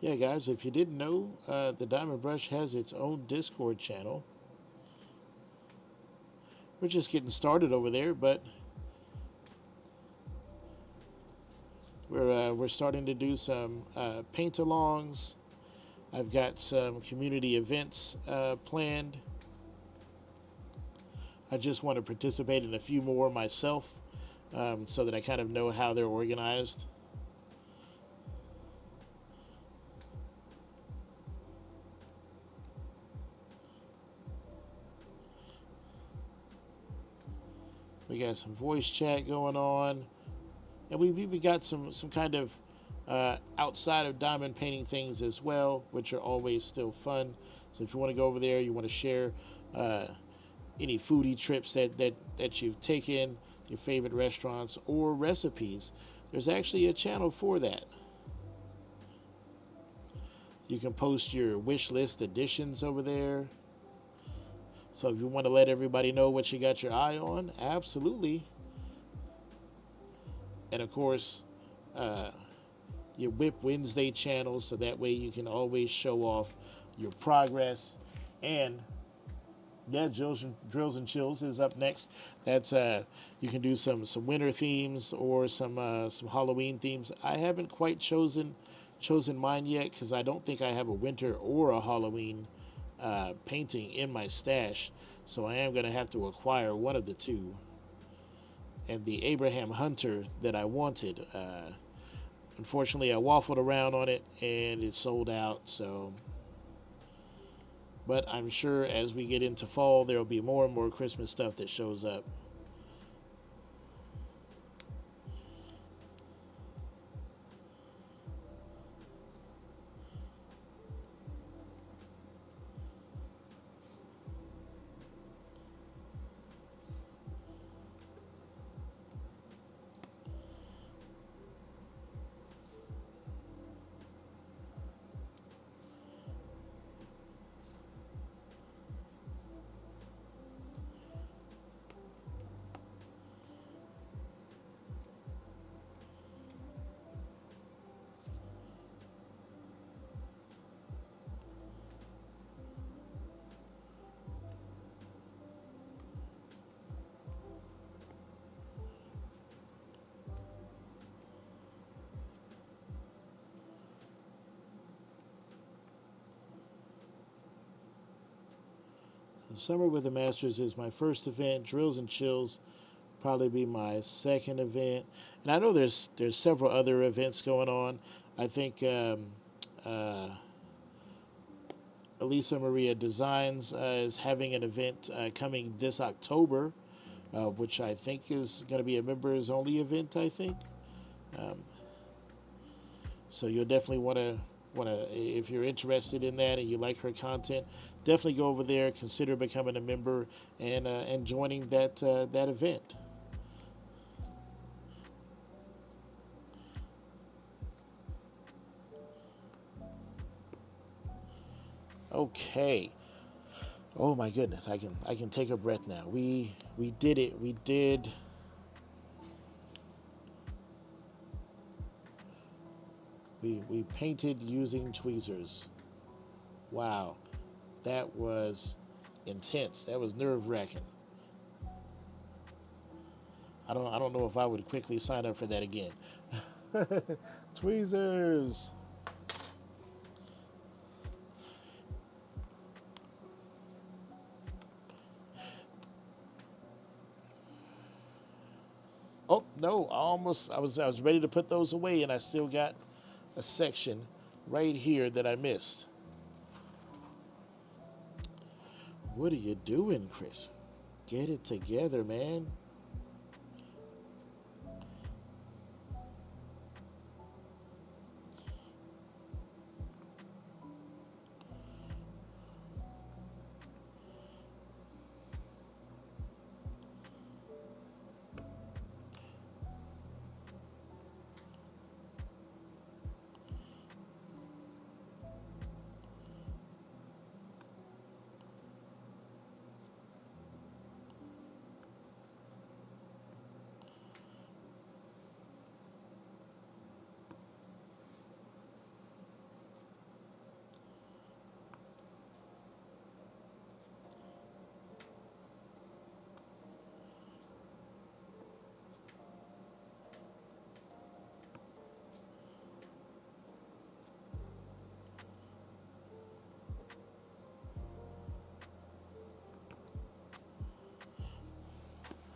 Yeah, guys, if you didn't know, the Diamond Brush has its own Discord channel. We're just getting started over there, but we're starting to do some paint-alongs. I've got some community events planned. I just want to participate in a few more myself, so that I kind of know how they're organized. We got some voice chat going on. And we've even got some kind of outside of diamond painting things as well, which are always still fun. So if you want to go over there, you want to share any foodie trips that you've taken, your favorite restaurants or recipes, there's actually a channel for that. You can post your wish list additions over there. So if you want to let everybody know what you got your eye on, absolutely. And of course, your Whip Wednesday channel, so that way you can always show off your progress. And yeah, Drills and Chills is up next. That's you can do some winter themes or some Halloween themes. I haven't quite chosen mine yet because I don't think I have a winter or a Halloween painting in my stash. So I am going to have to acquire one of the two. And the Abraham Hunter that I wanted, unfortunately I waffled around on it and it sold out. So, but I'm sure as we get into fall, there'll be more and more Christmas stuff that shows up. Summer with the Masters is my first event. Drills and Chills probably be my second event. And I know there's several other events going on. I think Elisa Maria Designs is having an event coming this October, which I think is going to be a members only event, I think. So you'll definitely want to if you're interested in that and you like her content, definitely go over there, consider becoming a member and joining that event. Okay. Oh my goodness, I can take a breath now. We did it. We did. We painted using tweezers. Wow, that was intense. That was nerve-wracking. I don't know if I would quickly sign up for that again. Tweezers. Oh no! I was ready to put those away, and I still got a section right here that I missed. What are you doing, Chris? Get it together, man.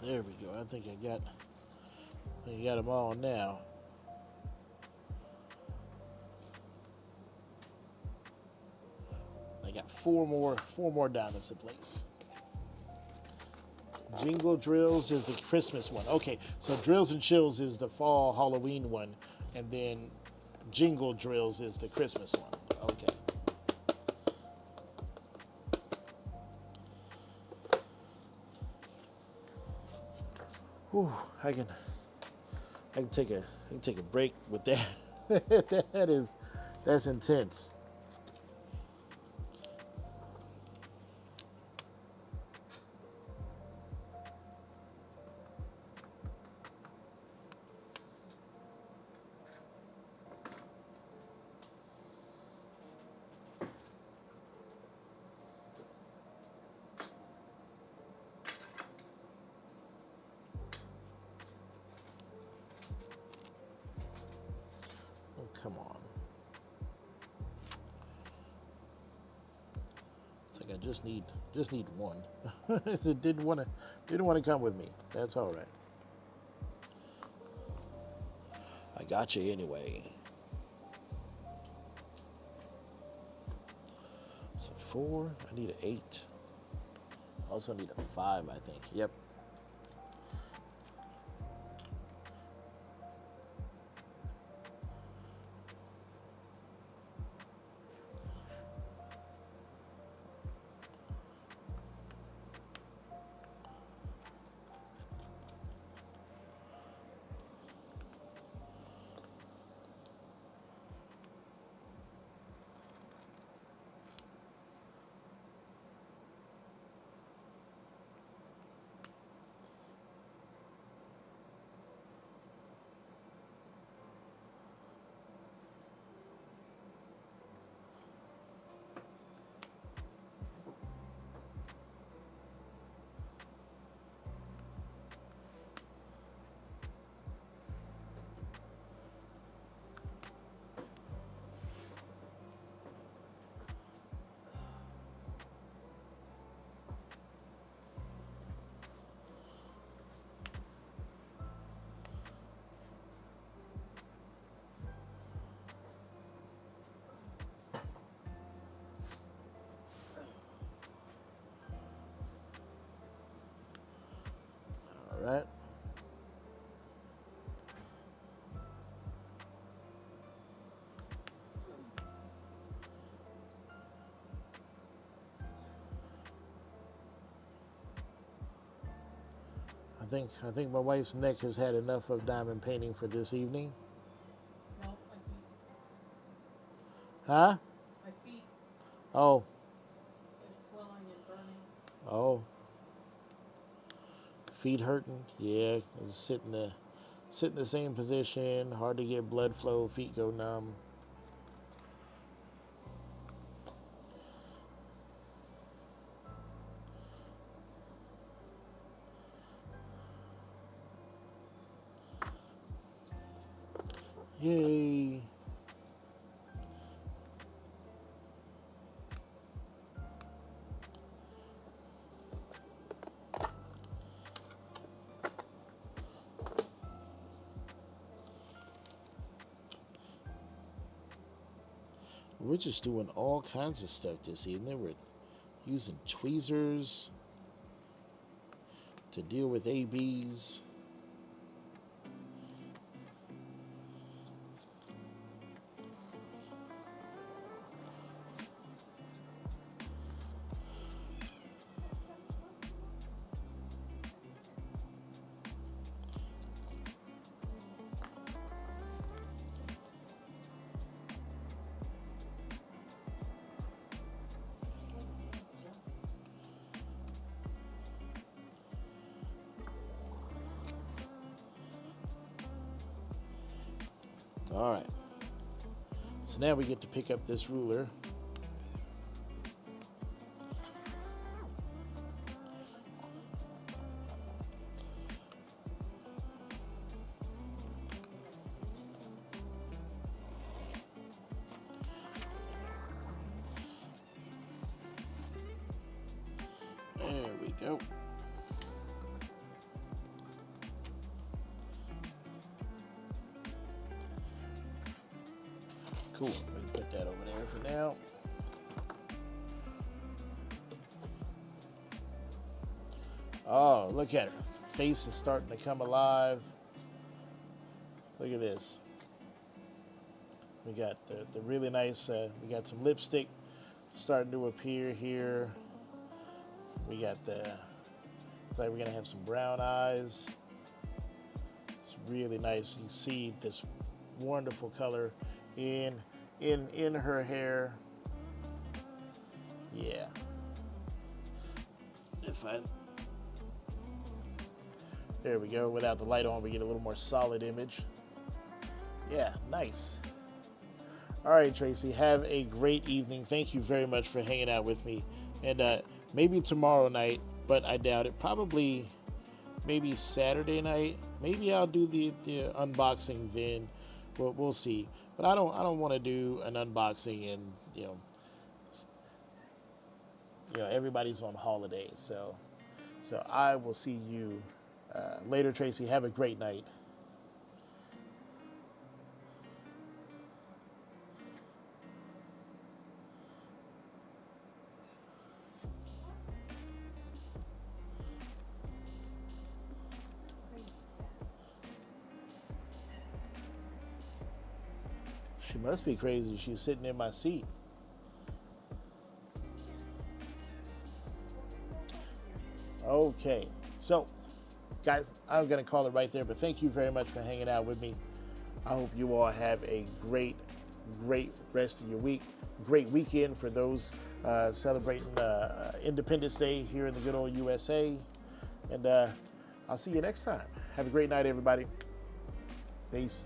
There we go. I think I got them all now. I got four more diamonds to place. Jingle Drills is the Christmas one. Okay, so Drills and Chills is the fall Halloween one, and then Jingle Drills is the Christmas one. Okay. Whew, I can take a break with that. That's intense. Oh, come on. It's like I just need one. It didn't want to come with me. That's all right. I got you anyway. So 4, I need an 8. I also need a 5, I think. Yep. All right. I think my wife's neck has had enough of diamond painting for this evening. No, my feet. Huh? My feet, Oh, they're swelling and burning. oh. Feet hurting? Yeah, 'cause sit in the same position, hard to get blood flow, feet go numb. Yay. We're just doing all kinds of stuff this evening. We're using tweezers to deal with ABs. All right. So now we get to pick up this ruler. There we go. Cool. We can put that over there for now. Oh, look at her. Face is starting to come alive. Look at this. We got the really nice, we got some lipstick starting to appear here. We got it's like we're gonna have some brown eyes. It's really nice. You see this wonderful color in her hair. Yeah. There we go. Without the light on, we get a little more solid image. Yeah, nice. All right, Tracy, have a great evening. Thank you very much for hanging out with me. And maybe tomorrow night, but I doubt it. Probably maybe Saturday night. Maybe I'll do the unboxing then. We'll see. But I don't want to do an unboxing and everybody's on holidays. So I will see you later, Tracy. Have a great night. She must be crazy. She's sitting in my seat. Okay, so guys, I'm gonna call it right there, but thank you very much for hanging out with me. I hope you all have a great rest of your week. Great weekend for those celebrating Independence Day here in the good old USA. And I'll see you next time. Have a great night, everybody. Peace.